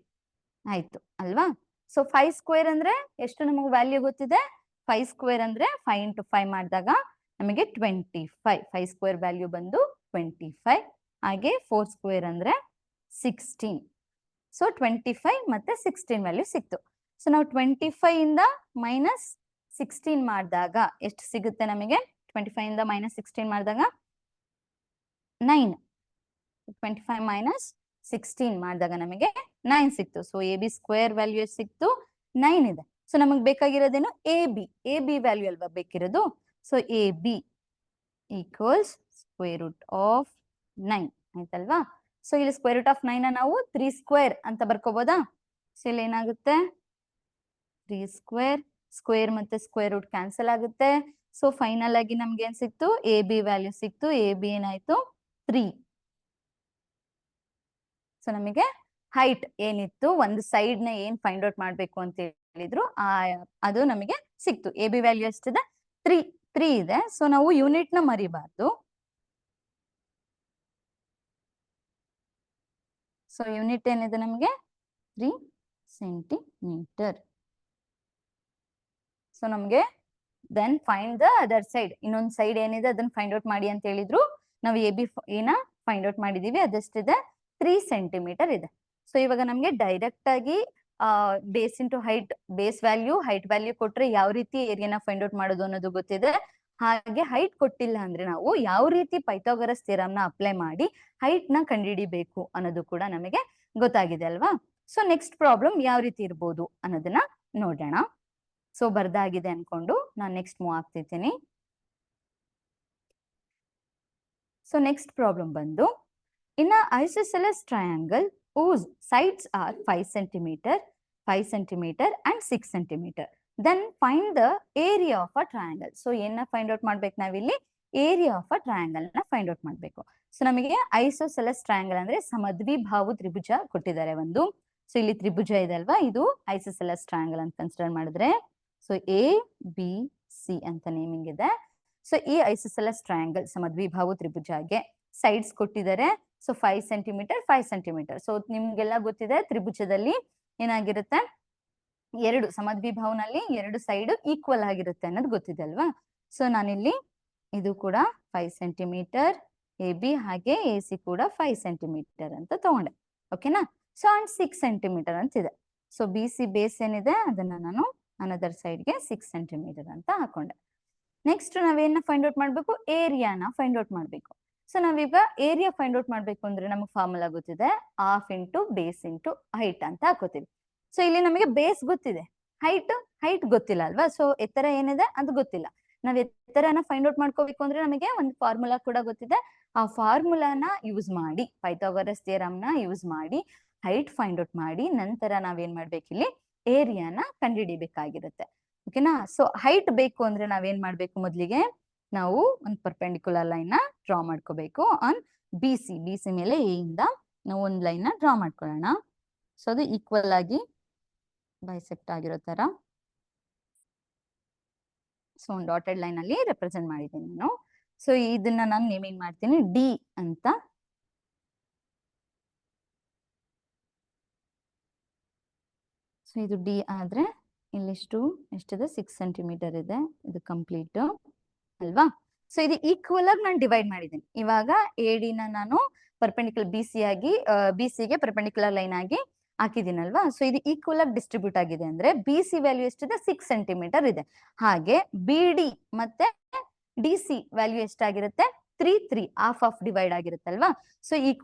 A: ಆಯ್ತು ಅಲ್ವಾ. ಸೊ 5 ಸ್ಕ್ವೇರ್ ಅಂದ್ರೆ ಎಷ್ಟು ನಮಗೆ ವ್ಯಾಲ್ಯೂ ಗೊತ್ತಿದೆ? 5 ಸ್ಕ್ವೇರ್ ಅಂದ್ರೆ 5 ಇಂಟು 5 ಮಾಡಿದಾಗ ನಮಗೆ 25. 5 ಸ್ಕ್ವೇರ್ ವ್ಯಾಲ್ಯೂ ಬಂದು 25. ಹಾಗೆ 4 ಸ್ಕ್ವೇರ್ ಅಂದ್ರೆ 16. ಸೊ 25 ಮತ್ತೆ 16 ವ್ಯಾಲ್ಯೂ ಸಿಕ್ತು. ಸೊ ನಾವು 25 ಇಂದ -16 ಮಾಡಿದಾಗ ಎಷ್ಟು ಸಿಗುತ್ತೆ ನಮಗೆ? 25 ಇಂದ -16 ಮಾಡಿದಾಗ 9. 25 - 16 ಮಾಡಿದಾಗ ನಮಗೆ 9 ಸಿಕ್ತು. So A B square value ಎಷ್ಟು ಸಿಕ್ತು? 9 ಇದೆ. ಸೊ ನಮಗೆ ಬೇಕಾಗಿರೋದೇನು? ಎ ಬಿ ವ್ಯಾಲ್ಯೂ ಅಲ್ವಾ ಬೇಕಿರೋದು. So A B equals square root of 9 ಆಯ್ತಲ್ವಾ. ಸೊ ಇಲ್ಲಿ ಸ್ಕ್ವೇರ್ ರೂಟ್ ಆಫ್ 9 ನಾವು 3 ಸ್ಕ್ವೇರ್ ಅಂತ ಬರ್ಕೋಬೋದಾ? ಸೊ ಇಲ್ಲಿ ಏನಾಗುತ್ತೆ? 3 ಸ್ಕ್ವೇರ್. ಸ್ಕ್ವೇರ್ ಮತ್ತೆ ಸ್ಕ್ವೇರ್ ರೂಟ್ ಕ್ಯಾನ್ಸಲ್ ಆಗುತ್ತೆ. ಸೊ ಫೈನಲ್ ಆಗಿ ನಮ್ಗೆ ಏನ್ ಸಿಕ್ತು? ಎ ಬಿ ವ್ಯಾಲ್ಯೂ ಸಿಕ್ತು. ಎ ಬಿ ಏನಾಯ್ತು? 3. ಸೊ ನಮಗೆ ಹೈಟ್ ಏನಿತ್ತು, ಒಂದು ಸೈಡ್ ನ ಏನ್ ಫೈಂಡ್ ಔಟ್ ಮಾಡ್ಬೇಕು ಅಂತ ಹೇಳಿದ್ರು ಅದು ನಮಗೆ ಸಿಕ್ತು. ಎ ಬಿ ವ್ಯಾಲ್ಯೂ ಎಷ್ಟಿದೆ? 3 ಇದೆ. ಸೊ ನಾವು ಯೂನಿಟ್ ನ ಮರಿಬಾರ್ದು. ಸೊ ಯೂನಿಟ್ ಏನಿದೆ ನಮಗೆ? 3 ಸೆಂಟಿಮೀಟರ್. ಸೊ ನಮ್ಗೆ then find the other side, ಇನ್ನೊಂದ್ ಸೈಡ್ ಏನಿದೆ ಅದನ್ನ ಫೈಂಡ್ ಔಟ್ ಮಾಡಿ ಅಂತ ಹೇಳಿದ್ರು. ನಾವು ಎ ಬಿ ಏನ ಫೈಂಡ್ ಔಟ್ ಮಾಡಿದೀವಿ, ಅದೆಷ್ಟಿದೆ? 3 ಸೆಂಟಿಮೀಟರ್ ಇದೆ. ಸೊ ಇವಾಗ ನಮ್ಗೆ ಡೈರೆಕ್ಟ್ ಆಗಿ base into height, base value height value ಕೊಟ್ರೆ ಯಾವ ರೀತಿ ಏರಿಯಾನ ಫೈಂಡ್ ಔಟ್ ಮಾಡೋದು ಅನ್ನೋದು ಗೊತ್ತಿದೆ. ಹಾಗೆ ಹೈಟ್ ಕೊಟ್ಟಿಲ್ಲ ಅಂದ್ರೆ ನಾವು ಯಾವ ರೀತಿ ಪೈಥಾಗರಸ್ ಥಿಯರಮ್ ನ ಅಪ್ಲೈ ಮಾಡಿ ಹೈಟ್ ನ ಕಂಡುಹಿಡಿಬೇಕು ಅನ್ನೋದು ಕೂಡ ನಮಗೆ ಗೊತ್ತಾಗಿದೆ ಅಲ್ವಾ. ಸೊ ನೆಕ್ಸ್ಟ್ ಪ್ರಾಬ್ಲಮ್ ಯಾವ ರೀತಿ ಇರ್ಬೋದು ಅನ್ನೋದನ್ನ ನೋಡೋಣ. ಸೊ ಬರ್ದಾಗಿದೆ ಅನ್ಕೊಂಡು ನಾನು ನೆಕ್ಸ್ಟ್ ಮೂವ್ ಆಗ್ತಿದ್ದೀನಿ. ಸೊ ನೆಕ್ಸ್ಟ್ ಪ್ರಾಬ್ಲಮ್ ಬಂದು, in a isosceles triangle whose sides are 5 centimeter, 5 centimeter and 6 centimeter. Then find the area of a triangle. So ಏನ ಫೈಂಡ್ ಔಟ್ ಮಾಡ್ಬೇಕು ನಾವಿಲ್ಲಿ ಏರಿಯಾ ಆಫ್ ಅ ಟ್ರಯಾಂಗಲ್ ನ find out ಮಾಡ್ಬೇಕು. So ನಮಗೆ isosceles triangle ಅಂದ್ರೆ ಸಮದ್ವಿಬಾಹು ತ್ರಿಭುಜ ಕೊಟ್ಟಿದ್ದಾರೆ ಒಂದು. ಸೊ ಇಲ್ಲಿ ತ್ರಿಭುಜ ಇದೆ ಅಲ್ವಾ, ಇದು ಐಸೋಸೆಲಸ್ ಟ್ರಯಾಂಗಲ್ ಅಂತ ಕನ್ಸಿಡರ್ ಮಾಡಿದ್ರೆ, ಸೊ ಎ ಬಿ ಸಿ ಅಂತ ನೇಮಿಂಗ್ ಇದೆ. ಸೊ ಈ ಐಸೋಸೆಲಸ್ ಟ್ರಯಾಂಗಲ್ ಸಮದ್ವಿಬಾಹು ತ್ರಿಭುಜಗೆ ಸೈಡ್ಸ್ ಕೊಟ್ಟಿದ್ದಾರೆ. So 5 centimetre 5 centimetre. ಸೊ ನಿಮ್ಗೆಲ್ಲ ಗೊತ್ತಿದೆ ತ್ರಿಭುಜದಲ್ಲಿ ಏನಾಗಿರುತ್ತೆ, ಎರಡು ಸಮದ್ವಿಬಾಹುನಲ್ಲಿ ಎರಡು ಸೈಡ್ ಈಕ್ವಲ್ ಆಗಿರುತ್ತೆ ಅನ್ನೋದು ಗೊತ್ತಿದೆ ಅಲ್ವಾ. ಸೊ ನಾನಿಲ್ಲಿ ಇದು ಕೂಡ 5 ಸೆಂಟಿಮೀಟರ್ ಎ ಬಿ ಹಾಗೆ ಎ ಸಿ ಕೂಡ 5 ಸೆಂಟಿಮೀಟರ್ ಅಂತ ತಗೊಂಡೆ. ಓಕೆನಾ. ಸೊ ಅಂಡ್ 6 ಸೆಂಟಿಮೀಟರ್ ಅಂತ ಇದೆ. ಸೊ ಬಿ ಸಿ ಬೇಸ್ ಏನಿದೆ ಅದನ್ನ ನಾನು ಅನದರ್ ಸೈಡ್ಗೆ 6 ಸೆಂಟಿಮೀಟರ್ ಅಂತ ಹಾಕೊಂಡೆ. ನೆಕ್ಸ್ಟ್ ನಾವೇನ ಫೈಂಡ್ ಔಟ್ ಮಾಡ್ಬೇಕು, ಏರಿಯಾನ ಫೈಂಡ್ ಔಟ್ ಮಾಡ್ಬೇಕು. ಸೊ ನಾವೀಗ ಏರಿಯಾ ಫೈಂಡ್ ಔಟ್ ಮಾಡ್ಬೇಕು ಅಂದ್ರೆ ನಮಗೆ ಫಾರ್ಮುಲಾ ಗೊತ್ತಿದೆ, half into base into height ಅಂತ ಹಾಕೋತೀವಿ. ಸೊ ಇಲ್ಲಿ ನಮಗೆ ಬೇಸ್ ಗೊತ್ತಿದೆ, ಹೈಟ್ ಗೊತ್ತಿಲ್ಲ ಅಲ್ವಾ. ಸೊ ಎತ್ತರ ಏನಿದೆ ಅದು ಗೊತ್ತಿಲ್ಲ. ನಾವ್ ಎತ್ತರನ ಫೈಂಡ್ ಔಟ್ ಮಾಡ್ಕೋಬೇಕು ಅಂದ್ರೆ ನಮಗೆ ಒಂದು ಫಾರ್ಮುಲಾ ಕೂಡ ಗೊತ್ತಿದೆ. ಆ ಫಾರ್ಮುಲಾನ ಯೂಸ್ ಮಾಡಿ, ಪೈಥಾಗರಸ್ ಥಿಯರಮ್ ನ ಯೂಸ್ ಮಾಡಿ ಹೈಟ್ ಫೈಂಡ್ ಔಟ್ ಮಾಡಿ ನಂತರ ನಾವೇನ್ ಮಾಡ್ಬೇಕು, ಇಲ್ಲಿ ಏರಿಯಾನ ಕಂಡುಹಿಡಿಬೇಕಾಗಿರುತ್ತೆ. ಓಕೆನಾ. ಸೊ ಹೈಟ್ ಬೇಕು ಅಂದ್ರೆ ನಾವೇನ್ ಮಾಡ್ಬೇಕು, ಮೊದಲಿಗೆ ನಾವು ಒಂದು ಪರ್ಪೆಂಡಿಕ್ಯುಲರ್ ಲೈನ್ ನ ಡ್ರಾ ಮಾಡ್ಕೋಬೇಕು ಆನ್ ಬಿ ಸಿ ಮೇಲೆ ಎ ಇಂದ ನಾವು ಒಂದು ಲೈನ್ ನ ಡ್ರಾ ಮಾಡ್ಕೊಳ್ಳೋಣ. ಸೊ ಅದು ಈಕ್ವಲ್ ಆಗಿ ಬೈಸೆಕ್ಟ್ ಆಗಿರೋ ತರ. ಸೊ ಒಂದು ಡಾಟೆಡ್ ಲೈನ್ ಅಲ್ಲಿ ರೆಪ್ರೆಸೆಂಟ್ ಮಾಡಿದ್ದೀನಿ ನಾನು. ಸೊ ಇದನ್ನ ನಾನು ನೇಮಿಂಗ್ ಮಾಡ್ತೀನಿ ಡಿ ಅಂತ. ಸೊ ಇದು ಡಿ ಆದ್ರೆ ಇಲ್ಲಿಷ್ಟು ಎಷ್ಟಿದೆ, 6 ಸೆಂಟಿಮೀಟರ್ ಇದೆ. ಇದು ಕಂಪ್ಲೀಟ್ ಅಲ್ವಾ. ಸೊ ಇದು ಈಕ್ವಲ್ ಆಗಿ ನಾನು ಡಿವೈಡ್ ಮಾಡಿದ್ದೀನಿ. ಇವಾಗ ಎ ಡಿ ನ ನಾನು ಪರ್ಪೆಂಡಿಕ್ಯುಲರ್ ಬಿ ಸಿ ಗೆ ಪರ್ಪೆಂಡಿಕ್ಯುಲರ್ ಲೈನ್ ಆಗಿ ಹಾಕಿದ್ದೀನಲ್ವಾ. ಸೊ ಇದು ಈಕ್ವಲ್ ಆಗಿ ಡಿಸ್ಟ್ರಿಬ್ಯೂಟ್ ಆಗಿದೆ ಅಂದ್ರೆ ಬಿ ಸಿ ವ್ಯಾಲ್ಯೂ ಎಷ್ಟಿದೆ, 6 ಸೆಂಟಿಮೀಟರ್ ಇದೆ. ಹಾಗೆ ಬಿ ಡಿ ಮತ್ತೆ ಡಿ ಸಿ ವ್ಯಾಲ್ಯೂ ಎಷ್ಟಾಗಿರುತ್ತೆ, 3 ಹಾಫ್ ಡಿವೈಡ್ ಆಗಿರುತ್ತಲ್ವಾ. ಸೊ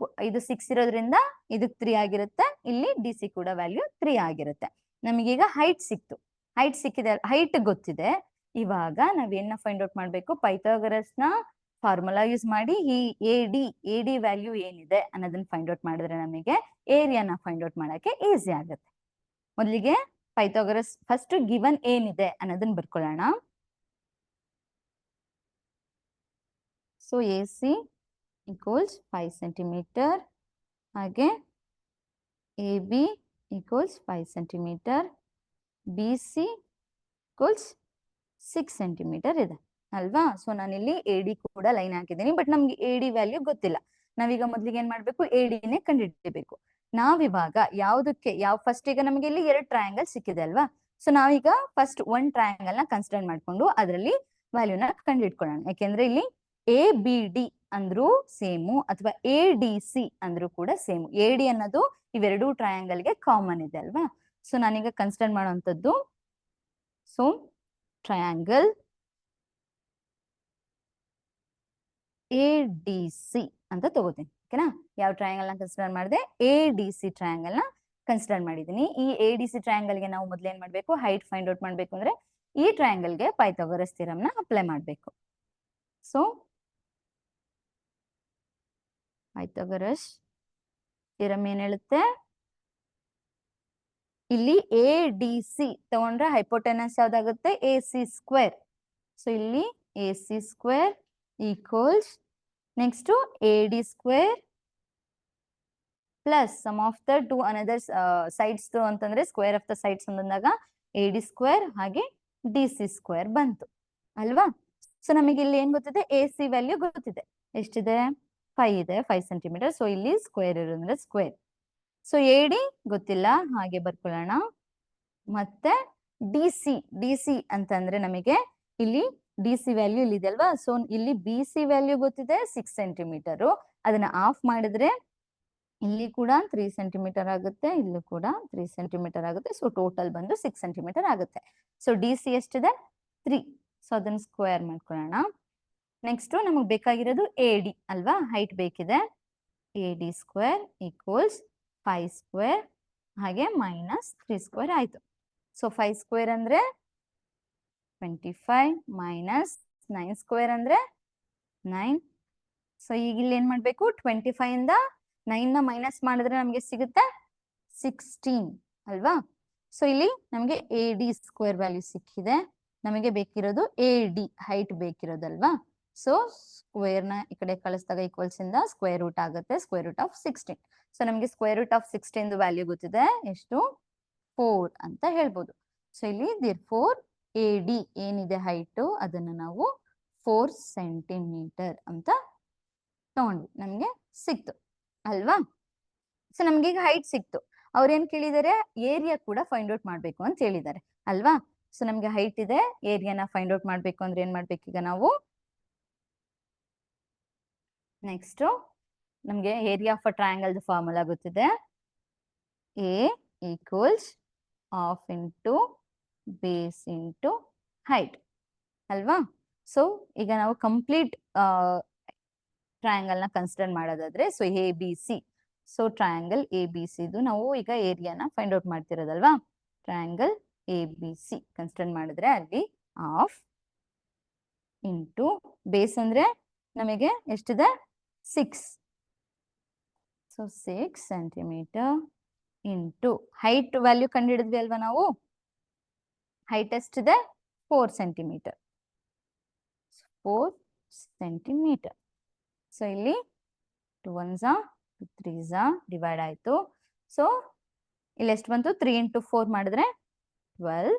A: ಇದು 6 ಇರೋದ್ರಿಂದ ಇದಕ್ಕೆ 3 ಆಗಿರುತ್ತೆ, ಇಲ್ಲಿ ಡಿ ಸಿ ಕೂಡ ವ್ಯಾಲ್ಯೂ 3 ಆಗಿರುತ್ತೆ. ನಮಗೀಗ ಹೈಟ್ ಸಿಕ್ತು, ಹೈಟ್ ಸಿಕ್ಕಿದೆ, ಹೈಟ್ ಗೊತ್ತಿದೆ. ಇವಾಗ ನಾವೇನ ಫೈಂಡ್ ಔಟ್ ಮಾಡ್ಬೇಕು, ಪೈಥಾಗರಸ್ ನ ಫಾರ್ಮುಲಾ ಯೂಸ್ ಮಾಡಿ ಈ ಎ ಡಿ ವ್ಯಾಲ್ಯೂ ಏನಿದೆ ಅನ್ನೋದನ್ನ ಫೈಂಡ್ ಔಟ್ ಮಾಡಿದ್ರೆ ನಮಗೆ ಏರಿಯಾನ ಫೈಂಡ್ ಔಟ್ ಮಾಡಕ್ಕೆ ಈಸಿ ಆಗುತ್ತೆ. ಮೊದಲಿಗೆ ಪೈಥಾಗರಸ್ ಫಸ್ಟ್ ಗಿವನ್ ಏನಿದೆ ಅನ್ನೋದನ್ನ ಬರ್ಕೊಳ್ಳೋಣ. So A C equals 5 centimetre, ಹಾಗೆ A B equals 5 centimetre, B C equals 6 centimetre ಇದೆ ಅಲ್ವಾ. ಸೊ ನಾನಿಲ್ಲಿ ಎ ಡಿ ಕೂಡ ಲೈನ್ ಹಾಕಿದ್ದೀನಿ, ಬಟ್ ನಮ್ಗೆ ಎ ಡಿ ವ್ಯಾಲ್ಯೂ ಗೊತ್ತಿಲ್ಲ. ನಾವೀಗ ಮೊದ್ಲಿಗೆ ಏನ್ ಮಾಡ್ಬೇಕು, ಎ ಡಿನೇ ಕಂಡುಹಿಡಿಯಬೇಕು. ನಾವಿವಾಗ ಫಸ್ಟ್ ಈಗ ನಮಗೆ ಇಲ್ಲಿ 2 ಟ್ರಯಾಂಗಲ್ ಸಿಕ್ಕಿದೆ ಅಲ್ವಾ. ಸೊ ನಾವೀಗ ಫಸ್ಟ್ 1 ಟ್ರಯಾಂಗಲ್ ನ ಕನ್ಸಿಡರ್ ಮಾಡ್ಕೊಂಡು ಅದರಲ್ಲಿ ವ್ಯಾಲ್ಯೂನ ಕಂಡುಹಿಡ್ಕೊಳ್ಳೋಣ. ಯಾಕೆಂದ್ರೆ ಇಲ್ಲಿ ಎ ಬಿ ಡಿ ಅಂದ್ರೂ ಸೇಮು ಅಥವಾ ಎ ಡಿ ಸಿ ಅಂದ್ರೂ ಕೂಡ ಸೇಮು. ಎ ಡಿ ಅನ್ನೋದು ಇವೆರಡೂ ಟ್ರಯಾಂಗಲ್ಗೆ ಕಾಮನ್ ಇದೆ ಅಲ್ವಾ. ಸೊ ನಾನೀಗ ಕನ್ಸಿಡರ್ ಮಾಡುವಂಥದ್ದು, so triangle A D C ಅಂತ ತಗೋತೀನಿ. ಓಕೆನಾ. ಯಾವ ಟ್ರಯಾಂಗಲ್ ನ ಕನ್ಸಿಡರ್ ಮಾಡಿದೆ, ಎ ಡಿ ಸಿ ಟ್ರಯಾಂಗಲ್ ನ ಕನ್ಸಿಡರ್ ಮಾಡಿದೀನಿ. ಈ ಎ ಡಿ ಸಿ ಟ್ರಯಾಂಗಲ್ ಗೆ ನಾವು ಮೊದ್ಲು ಏನ್ ಮಾಡ್ಬೇಕು, ಹೈಟ್ ಫೈಂಡ್ ಔಟ್ ಮಾಡ್ಬೇಕು ಅಂದ್ರೆ ಈ ಟ್ರಯಾಂಗಲ್ ಗೆ ಪೈಥಾಗರಸ್ ಥಿಯರಮ್ ನ ಅಪ್ಲೈ ಮಾಡ್ಬೇಕು. ಸೊ ಪೈಥಾಗರಸ್ ಥಿಯರಮ್ ಏನ್ ಹೇಳುತ್ತೆ, ಇಲ್ಲಿ ಎ ಡಿ ಸಿ ತಗೊಂಡ್ರೆ ಹೈಪೋಟೆನಸ್ ಯಾವ್ದಾಗುತ್ತೆ, ಎ ಸಿ ಸ್ಕ್ವೇರ್. ಸೊ ಇಲ್ಲಿ A C square equals next A D square plus sum of the two another sides ಅಂತಂದ್ರೆ ಸ್ಕ್ವೇರ್ ಆಫ್ ದ ಸೈಡ್ಸ್ ಅಂದಾಗ A D square ಹಾಗೆ D C square ಬಂತು ಅಲ್ವಾ. So ನಮಗೆ ಇಲ್ಲಿ ಏನ್ ಗೊತ್ತಿದೆ, ಎ ಸಿ ವ್ಯಾಲ್ಯೂ ಗೊತ್ತಿದೆ, ಎಷ್ಟಿದೆ 5 ಇದೆ, 5 ಸೆಂಟಿಮೀಟರ್. ಸೊ ಇಲ್ಲಿ ಸ್ಕ್ವೇರ್ ಇರೋದ್ರೆ ಸ್ಕ್ವೇರ್. ಸೊ ಎ ಡಿ ಗೊತ್ತಿಲ್ಲ, ಹಾಗೆ ಬರ್ಕೊಳ್ಳೋಣ. ಮತ್ತೆ ಡಿ ಸಿ ಅಂತಂದ್ರೆ ನಮಗೆ ಇಲ್ಲಿ ಡಿ ಸಿ ವ್ಯಾಲ್ಯೂ ಇಲ್ಲಿ ಇದೆ ಅಲ್ವಾ. ಸೊ ಇಲ್ಲಿ ಬಿ ಸಿ ವ್ಯಾಲ್ಯೂ ಗೊತ್ತಿದೆ 6 ಸೆಂಟಿಮೀಟರ್. ಅದನ್ನ ಆಫ್ ಮಾಡಿದ್ರೆ ಇಲ್ಲಿ ಕೂಡ 3 ಸೆಂಟಿಮೀಟರ್ ಆಗುತ್ತೆ, ಇಲ್ಲೂ ಕೂಡ 3 ಸೆಂಟಿಮೀಟರ್ ಆಗುತ್ತೆ. ಸೊ ಟೋಟಲ್ ಬಂದು 6 ಸೆಂಟಿಮೀಟರ್ ಆಗುತ್ತೆ. ಸೊ ಡಿ ಸಿ ಎಷ್ಟಿದೆ 3. ಸೊ ಅದನ್ನ ಸ್ಕ್ವೇರ್ ಮಾಡ್ಕೊಳ್ಳೋಣ. ನೆಕ್ಸ್ಟ್ ನಮಗೆ ಬೇಕಾಗಿರೋದು ಎ ಡಿ ಅಲ್ವಾ, ಹೈಟ್ ಬೇಕಿದೆ. A D square equals 5 square ಹಾಗೆ ಮೈನಸ್ 3 ಸ್ಕ್ವೇರ್ ಆಯ್ತು. ಸೊ 5 ಸ್ಕ್ವೇರ್ ಅಂದ್ರೆ 25 ಮೈನಸ್ 9 ಸ್ಕ್ವೇರ್ ಅಂದ್ರೆ 9. ಸೊ ಈಗ ಇಲ್ಲಿ ಏನ್ ಮಾಡ್ಬೇಕು, 25 ಇಂದ 9 ನ ಮೈನಸ್ ಮಾಡಿದ್ರೆ ನಮಗೆ ಸಿಗುತ್ತೆ 16 ಅಲ್ವಾ? ಸೊ ಇಲ್ಲಿ ನಮಗೆ AD ಸ್ಕ್ವೇರ್ ವ್ಯಾಲ್ಯೂ ಸಿಕ್ಕಿದೆ. ನಮಗೆ ಬೇಕಿರೋದು AD ಹೈಟ್ ಬೇಕಿರೋದಲ್ವಾ? ಸೊ ಸ್ಕ್ವೇರ್ ನ ಈ ಕಡೆ ಕಳಿಸಿದಾಗ ಈಕ್ವಲ್ಸ್ ಇಂದ ಸ್ಕ್ವೇರ್ ರೂಟ್ ಆಗುತ್ತೆ, ಸ್ಕ್ವೇರ್ ರೂಟ್ ಆಫ್ 16. ಸೊ ನಮಗೆ ಸ್ಕ್ವೇರ್ ರೂಟ್ ಆಫ್ 16 ವ್ಯಾಲ್ಯೂ ಗೊತ್ತಿದೆ, ಎಷ್ಟು? 4 ಅಂತ ಹೇಳ್ಬೋದು. ಸೊ ಇಲ್ಲಿ therefore AD ಏನಿದೆ ಹೈಟ್ ಅದನ್ನ ನಾವು 4 ಸೆಂಟಿಮೀಟರ್ ಅಂತ ತಗೊಂಡ್ವಿ, ನಮ್ಗೆ ಸಿಕ್ತು ಅಲ್ವಾ? ಸೊ ನಮ್ಗೆ ಈಗ ಹೈಟ್ ಸಿಕ್ತು. ಅವ್ರೇನ್ ಕೇಳಿದಾರೆ, ಏರಿಯಾ ಕೂಡ ಫೈಂಡ್ ಔಟ್ ಮಾಡ್ಬೇಕು ಅಂತ ಹೇಳಿದ್ದಾರೆ ಅಲ್ವಾ? ಸೊ ನಮ್ಗೆ ಹೈಟ್ ಇದೆ, ಏರಿಯಾನ ಫೈಂಡ್ ಔಟ್ ಮಾಡ್ಬೇಕು ಅಂದ್ರೆ ಏನ್ ಮಾಡ್ಬೇಕು ಈಗ ನಾವು? ನೆಕ್ಸ್ಟ್ ನಮ್ಗೆ area of a triangle formula ಗೊತ್ತಿದೆ, A equals half into base into height ಅಲ್ವಾ? ಸೊ ಈಗ ನಾವು ಕಂಪ್ಲೀಟ್ ಟ್ರಯಾಂಗಲ್ ನ ಕನ್ಸಿಡರ್ ಮಾಡೋದಾದ್ರೆ, so ABC, so triangle ABC ಇದು ನಾವು ಈಗ ಏರಿಯಾನ ಫೈಂಡ್ ಔಟ್ ಮಾಡ್ತಿರೋದಲ್ವಾ? ಟ್ರಯಾಂಗಲ್ ABC ಕನ್ಸಿಡರ್ ಮಾಡಿದ್ರೆ ಅಲ್ಲಿ ಹಾಫ್ ಇಂಟು ಬೇಸ್ ಅಂದ್ರೆ ನಮಗೆ ಎಷ್ಟಿದೆ? 6. So 6 centimetre into height value ಕಂಡುಹಿಡಿದ್ವಿ ಅಲ್ವಾ ನಾವು? ಹೈಟ್ ಎಷ್ಟಿದೆ? 4 ಸೆಂಟಿಮೀಟರ್. 4 ಸೆಂಟಿಮೀಟರ್. ಸೊ ಇಲ್ಲಿ 2 1s 2 3s ಡಿವೈಡ್ ಆಯ್ತು. ಸೊ ಇಲ್ಲಿ ಎಷ್ಟು ಬಂತು? 3 ಇಂಟು 4 ಮಾಡಿದ್ರೆ 12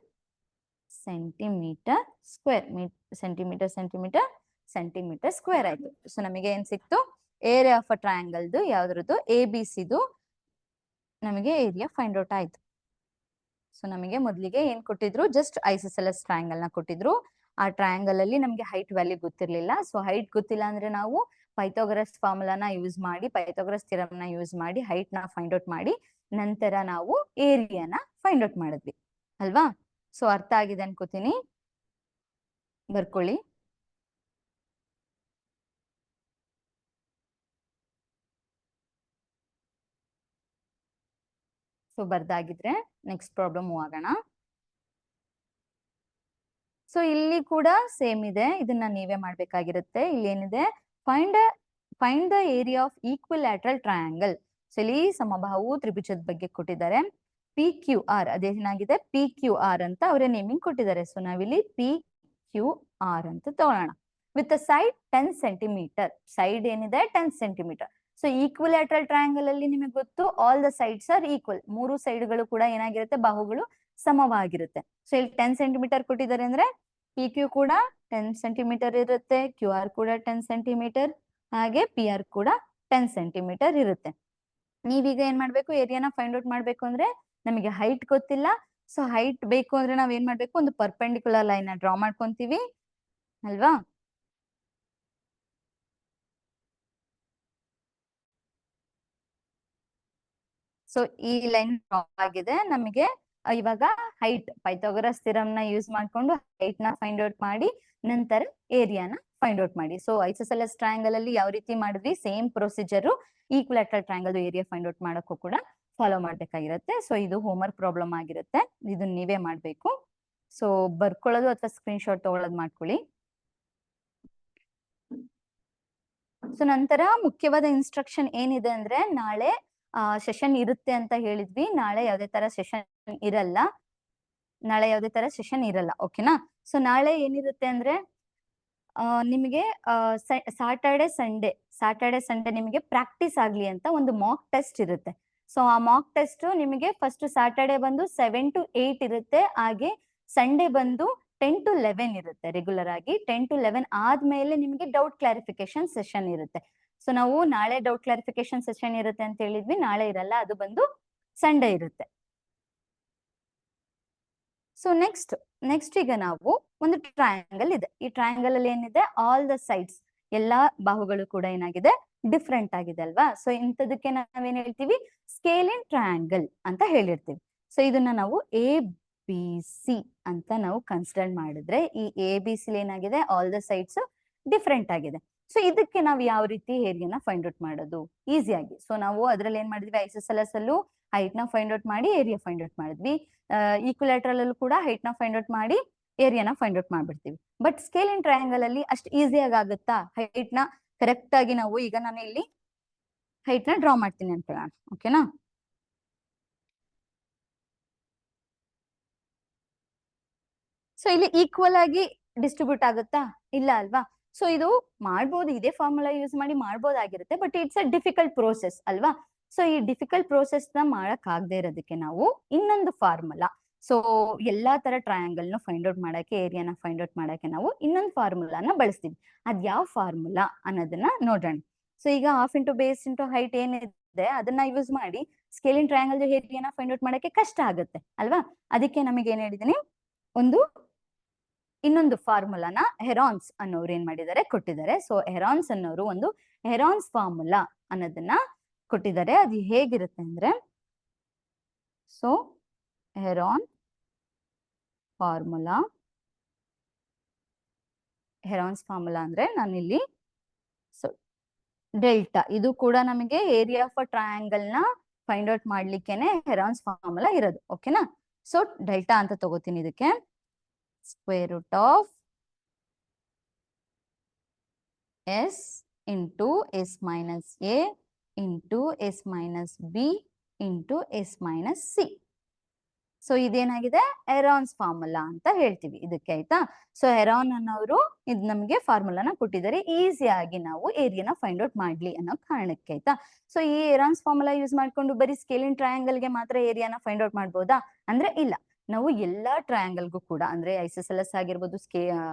A: centimetre square. Centimetre centimetre centimetre square ಆಯ್ತು. ಸೊ ನಮಗೆ ಏನ್ ಸಿಕ್ತು? ಏರಿಯಾ ಆಫ್ ಅ ಟ್ರಯಾಂಗಲ್ದು ಯಾವ್ದ್ರದ್ದು? ABCದು ನಮಗೆ ಏರಿಯಾ ಫೈಂಡ್ ಔಟ್ ಆಯ್ತು. ಸೊ ನಮಗೆ ಮೊದಲಿಗೆ ಏನ್ ಕೊಟ್ಟಿದ್ರು? ಜಸ್ಟ್ ಐಸೋಸೆಲೆಸ್ ಟ್ರಯಾಂಗಲ್ ನ ಕೊಟ್ಟಿದ್ರು. ಆ ಟ್ರಯಾಂಗಲ್ ಅಲ್ಲಿ ನಮ್ಗೆ ಹೈಟ್ ವ್ಯಾಲ್ಯೂ ಗೊತ್ತಿರ್ಲಿಲ್ಲ. ಸೊ ಹೈಟ್ ಗೊತ್ತಿಲ್ಲ ಅಂದ್ರೆ ನಾವು ಪೈಥಾಗರಸ್ ಫಾರ್ಮುಲಾನ ಯೂಸ್ ಮಾಡಿ, ಪೈಥಾಗರಸ್ ಥಿಯರಮ್ ನ ಯೂಸ್ ಮಾಡಿ ಹೈಟ್ ನ ಫೈಂಡ್ ಔಟ್ ಮಾಡಿ ನಂತರ ನಾವು ಏರಿಯಾನ ಫೈಂಡ್ ಔಟ್ ಮಾಡಿದ್ವಿ ಅಲ್ವಾ? ಸೊ ಅರ್ಥ ಆಗಿದೆ ಅನ್ಕೋತೀನಿ, ಬರ್ಕೊಳ್ಳಿ. ಸೊ ಬರ್ದಾಗಿದ್ರೆ ನೆಕ್ಸ್ಟ್ ಪ್ರಾಬ್ಲಮ್ ಹೋಗೋಣ. ಸೊ ಇಲ್ಲಿ ಕೂಡ ಸೇಮ್ ಇದೆ, ಇದನ್ನ ನೀವೇ ಮಾಡ್ಬೇಕಾಗಿರುತ್ತೆ. ಇಲ್ಲಿ ಏನಿದೆ? Find the area of equilateral triangle. So ಇಲ್ಲಿ ಸಮಬಾಹು ತ್ರಿಭುಜದ ಬಗ್ಗೆ ಕೊಟ್ಟಿದ್ದಾರೆ. PQR ಅದೇನಾಗಿದೆ? PQR ಅಂತ ಅವರೇ ನೇಮಿಂಗ್ ಕೊಟ್ಟಿದ್ದಾರೆ. ಸೊ ನಾವಿಲ್ಲಿ PQR ಅಂತ ತಗೊಳ್ಳೋಣ. With a side 10 centimetre. Side ಏನಿದೆ? 10 ಸೆಂಟಿಮೀಟರ್. ಸೊ ಈಕ್ವಿಲ್ಯಾಟ್ರಲ್ ಟ್ರಯಾಂಗಲ್ ಅಲ್ಲಿ ನಿಮಗೆ ಗೊತ್ತು, all the sides R equal. 3 ಸೈಡ್ಗಳು ಕೂಡ ಏನಾಗಿರುತ್ತೆ? ಬಾಹುಗಳು ಸಮವಾಗಿರುತ್ತೆ. ಸೊ ಇಲ್ಲಿ 10 ಸೆಂಟಿಮೀಟರ್ ಕೊಟ್ಟಿದ್ದಾರೆ ಅಂದ್ರೆ PQ ಕೂಡ 10 ಸೆಂಟಿಮೀಟರ್ ಇರುತ್ತೆ, QR ಕೂಡ 10 ಸೆಂಟಿಮೀಟರ್, ಹಾಗೆ PR ಕೂಡ 10 ಸೆಂಟಿಮೀಟರ್ ಇರುತ್ತೆ. ನೀವೀಗ ಏನ್ ಮಾಡ್ಬೇಕು? ಏರಿಯಾನ ಫೈಂಡ್ ಔಟ್ ಮಾಡ್ಬೇಕು ಅಂದ್ರೆ ನಮಗೆ ಹೈಟ್ ಗೊತ್ತಿಲ್ಲ. ಸೊ ಹೈಟ್ ಬೇಕು ಅಂದ್ರೆ ನಾವ್ ಏನ್ ಮಾಡ್ಬೇಕು? ಒಂದು ಪರ್ಪೆಂಡಿಕ್ಯುಲರ್ ಲೈನ್ ನ ಡ್ರಾ ಮಾಡ್ಕೊಂತೀವಿ ಅಲ್ವಾ? ಸೊ ಈ ಲೈನ್ ಡ್ರಾ ಆಗಿದೆ. ನಮಗೆ ಇವಾಗ ಹೈಟ್ ಪೈಥಾಗರಸ್ ಥಿಯರಮ್ ನ ಯೂಸ್ ಮಾಡ್ಕೊಂಡು ಹೈಟ್ ನ ಫೈಂಡ್ ಔಟ್ ಮಾಡಿ ನಂತರ ಏರಿಯಾನ ಫೈಂಡ್ ಔಟ್ ಮಾಡಿ. ಸೊ ಐಸೋಸೆಲೆಸ್ ಟ್ರಯಾಂಗಲ್ ಅಲ್ಲಿ ಯಾವ ರೀತಿ ಮಾಡಿದ್ವಿ? Same procedure equilateral triangle area find out ಮಾಡೋಕ್ಕೂ ಕೂಡ ಫಾಲೋ ಮಾಡ್ಬೇಕಾಗಿರುತ್ತೆ. ಸೊ ಇದು ಹೋಮ್ವರ್ಕ್ ಪ್ರಾಬ್ಲಮ್ ಆಗಿರುತ್ತೆ, ಇದನ್ನ ನೀವೇ ಮಾಡ್ಬೇಕು. ಸೊ ಬರ್ಕೊಳ್ಳೋದು ಅಥವಾ ಸ್ಕ್ರೀನ್ ಶಾಟ್ ತಗೊಳ್ಳೋದು ಮಾಡ್ಕೊಳ್ಳಿ. ಸೊ ನಂತರ ಮುಖ್ಯವಾದ ಇನ್ಸ್ಟ್ರಕ್ಷನ್ ಏನಿದೆ ಅಂದ್ರೆ, ನಾಳೆ ಸೆಷನ್ ಇರುತ್ತೆ ಅಂತ ಹೇಳಿದ್ವಿ. ನಾಳೆ ಯಾವುದೇ ತರ ಸೆಷನ್ ಇರಲ್ಲ, ಓಕೆನಾ? ಸೊ ನಾಳೆ ಏನಿರುತ್ತೆ ಅಂದ್ರೆ ನಿಮಗೆ ಸ್ಯಾಟರ್ಡೆ ಸಂಡೇ ನಿಮಗೆ ಪ್ರಾಕ್ಟೀಸ್ ಆಗ್ಲಿ ಅಂತ ಒಂದು ಮಾಕ್ ಟೆಸ್ಟ್ ಇರುತ್ತೆ. ಸೊ ಆ ಮಾಕ್ ಟೆಸ್ಟ್ ನಿಮಗೆ ಫಸ್ಟ್ ಸ್ಯಾಟರ್ಡೆ ಬಂದು 7 to 8 ಇರುತ್ತೆ, ಹಾಗೆ ಸಂಡೇ ಬಂದು 10 to 11 ಇರುತ್ತೆ. ರೆಗ್ಯುಲರ್ ಆಗಿ 10 to 11 ಆದ್ಮೇಲೆ ನಿಮಗೆ ಡೌಟ್ ಕ್ಲಾರಿಫಿಕೇಶನ್ ಸೆಷನ್ ಇರುತ್ತೆ. ಸೊ ನಾವು ನಾಳೆ ಡೌಟ್ ಕ್ಲಾರಿಫಿಕೇಶನ್ ಸೆಷನ್ ಇರುತ್ತೆ ಅಂತ ಹೇಳಿದ್ವಿ, ನಾಳೆ ಇರಲ್ಲ, ಅದು ಬಂದು ಸಂಡೇ ಇರುತ್ತೆ. ಸೊ ನೆಕ್ಸ್ಟ್ ಈಗ ನಾವು ಒಂದು ಟ್ರಯಾಂಗಲ್ ಇದೆ. ಈ ಟ್ರಯಾಂಗಲ್ ಅಲ್ಲಿ ಏನಿದೆ? ಆಲ್ ದ ಸೈಡ್ಸ್, ಎಲ್ಲಾ ಬಾಹುಗಳು ಕೂಡ ಏನಾಗಿದೆ? ಡಿಫ್ರೆಂಟ್ ಆಗಿದೆ ಅಲ್ವಾ? ಸೊ ಇಂಥದಕ್ಕೆ ನಾವೇನ್ ಹೇಳ್ತೀವಿ? ಸ್ಕೇಲಿನ್ ಟ್ರಯಾಂಗಲ್ ಅಂತ ಹೇಳಿರ್ತೀವಿ. ಸೊ ಇದನ್ನ ನಾವು ABC ಅಂತ ನಾವು ಕನ್ಸಿಡರ್ ಮಾಡಿದ್ರೆ, ಈ ABC ಏನಾಗಿದೆ? ಆಲ್ ದ ಸೈಡ್ಸ್ ಡಿಫ್ರೆಂಟ್ ಆಗಿದೆ. ಸೊ ಇದಕ್ಕೆ ನಾವು ಯಾವ ರೀತಿ ಏರಿಯಾನ ಫೈಂಡ್ ಔಟ್ ಮಾಡೋದು? ಈಸಿಯಾಗಿ. ಸೊ ನಾವು ಅದ್ರಲ್ಲಿ ಏನ್ ಮಾಡಿದ್ವಿ? ಐಸೋಸೆಲೆಸ್ ಅಲ್ಲೂ ಹೈಟ್ ನ ಫೈಂಡ್ ಔಟ್ ಮಾಡಿ ಏರಿಯಾ ಫೈಂಡ್ ಔಟ್ ಮಾಡಿದ್ವಿ. ಈಕ್ವಿಲ್ಯಾಟ್ರಲ್ ಅಲ್ಲೂ ಕೂಡ ಹೈಟ್ ನ ಫೈಂಡ್ ಔಟ್ ಮಾಡಿ ಏರಿಯಾನ ಫೈಂಡ್ ಔಟ್ ಮಾಡ್ಬಿಡ್ತೀವಿ. ಬಟ್ ಸ್ಕೇಲಿನ್ ಟ್ರಯಾಂಗಲ್ ಅಲ್ಲಿ ಅಷ್ಟು ಈಸಿಯಾಗಿ ಆಗುತ್ತಾ? ಹೈಟ್ ನ ಕರೆಕ್ಟ್ ಆಗಿ ನಾವು ಈಗ ನಾನು ಇಲ್ಲಿ ಹೈಟ್ ನ ಡ್ರಾ ಮಾಡ್ತೀನಿ ಅನ್ಕೊಳ್ಳೋಣ. ಓಕೆನಾ? ಸೊ ಇಲ್ಲಿ ಈಕ್ವಲ್ ಆಗಿ ಡಿಸ್ಟ್ರಿಬ್ಯೂಟ್ ಆಗುತ್ತಾ? ಇಲ್ಲ ಅಲ್ವಾ? ಸೊ ಇದು ಮಾಡ್ಬೋದು, ಇದೇ ಫಾರ್ಮುಲಾ ಯೂಸ್ ಮಾಡಿ ಮಾಡ್ಬೋದಾಗಿರುತ್ತೆ, but it's a difficult process ಅಲ್ವಾ? ಸೊ ಈ ಡಿಫಿಕಲ್ಟ್ ಪ್ರೋಸೆಸ್ ನ ಮಾಡಕ್ ಆಗದೆ ಇರೋದಕ್ಕೆ ನಾವು ಇನ್ನೊಂದು ಫಾರ್ಮುಲಾ, ಸೊ ಎಲ್ಲಾ ತರ ಟ್ರಯಾಂಗಲ್ ನ ಫೈಂಡ್ ಔಟ್ ಮಾಡಕ್ಕೆ, ಏರಿಯಾನ ಫೈಂಡ್ ಔಟ್ ಮಾಡಕ್ಕೆ ನಾವು ಇನ್ನೊಂದು ಫಾರ್ಮುಲಾನ ಬಳಸ್ತೀವಿ. ಅದ್ ಯಾವ ಫಾರ್ಮುಲಾ ಅನ್ನೋದನ್ನ ನೋಡೋಣ. ಸೊ ಈಗ half into base into height ಏನಿದೆ ಅದನ್ನ ಯೂಸ್ ಮಾಡಿ ಸ್ಕೇಲಿನ್ ಟ್ರಯಾಂಗಲ್ ಏರಿಯಾನ ಫೈಂಡ್ ಔಟ್ ಮಾಡಕ್ಕೆ ಕಷ್ಟ ಆಗುತ್ತೆ ಅಲ್ವಾ? ಅದಕ್ಕೆ ನಮಗೆ ಏನ್ ಹೇಳಿದೀನಿ, ಒಂದು ಇನ್ನೊಂದು ಫಾರ್ಮುಲಾನ ಹೆರಾನ್ಸ್ ಅನ್ನೋರು ಏನ್ ಮಾಡಿದ್ದಾರೆ ಕೊಟ್ಟಿದ್ದಾರೆ. ಸೊ ಹೆರಾನ್ಸ್ ಅನ್ನೋರು ಒಂದು ಹೆರಾನ್ಸ್ ಫಾರ್ಮುಲಾ ಅನ್ನೋದನ್ನ ಕೊಟ್ಟಿದ್ದಾರೆ. ಅದು ಹೇಗಿರುತ್ತೆ ಅಂದ್ರೆ, ಸೊ ಹೆರಾನ್ ಫಾರ್ಮುಲಾ ಅಂದ್ರೆ ನಾನಿಲ್ಲಿ ಸೊ ಡೆಲ್ಟಾ, ಇದು ಕೂಡ ನಮಗೆ ಏರಿಯಾ ಆಫ್ ಅ ಟ್ರಯಾಂಗಲ್ ನ ಫೈಂಡ್ ಔಟ್ ಮಾಡ್ಲಿಕ್ಕೆನೆ ಹೆರಾನ್ಸ್ ಫಾರ್ಮುಲಾ ಇರೋದು. ಓಕೆನಾ? ಸೊ ಡೆಲ್ಟಾ ಅಂತ ತಗೋತೀನಿ ಇದಕ್ಕೆ, square root of s into s minus a into s minus b into s minus c. So ಇದೇನಾಗಿದೆ, ಹೆರಾನ್ಸ್ ಫಾರ್ಮುಲಾ ಅಂತ ಹೇಳ್ತೀವಿ ಇದಕ್ಕೆ, ಆಯ್ತಾ? ಸೊ ಹೆರಾನ್ ಅನ್ನೋರು ಇದು ನಮಗೆ ಫಾರ್ಮುಲಾನ ಕೊಟ್ಟಿದ್ದಾರೆ, ಈಸಿಯಾಗಿ ನಾವು ಏರಿಯಾನ ಫೈಂಡ್ ಔಟ್ ಮಾಡ್ಲಿ ಅನ್ನೋ ಕಾರಣಕ್ಕೆ, ಆಯ್ತಾ? ಸೊ ಈ ಹೆರಾನ್ಸ್ ಫಾರ್ಮುಲಾ ಯೂಸ್ ಮಾಡ್ಕೊಂಡು ಬರೀ ಸ್ಕೇಲಿನ್ ಟ್ರಯಾಂಗಲ್ ಗೆ ಮಾತ್ರ ಏರಿಯಾನ ಫೈಂಡ್ ಔಟ್ ಮಾಡ್ಬೋದಾ ಅಂದ್ರೆ ಇಲ್ಲ. ನಾವು ಎಲ್ಲಾ ಟ್ರಯಾಂಗಲ್ಗೂ ಕೂಡ, ಅಂದ್ರೆ ಐಸೋಸೆಲಸ್ ಆಗಿರ್ಬೋದು,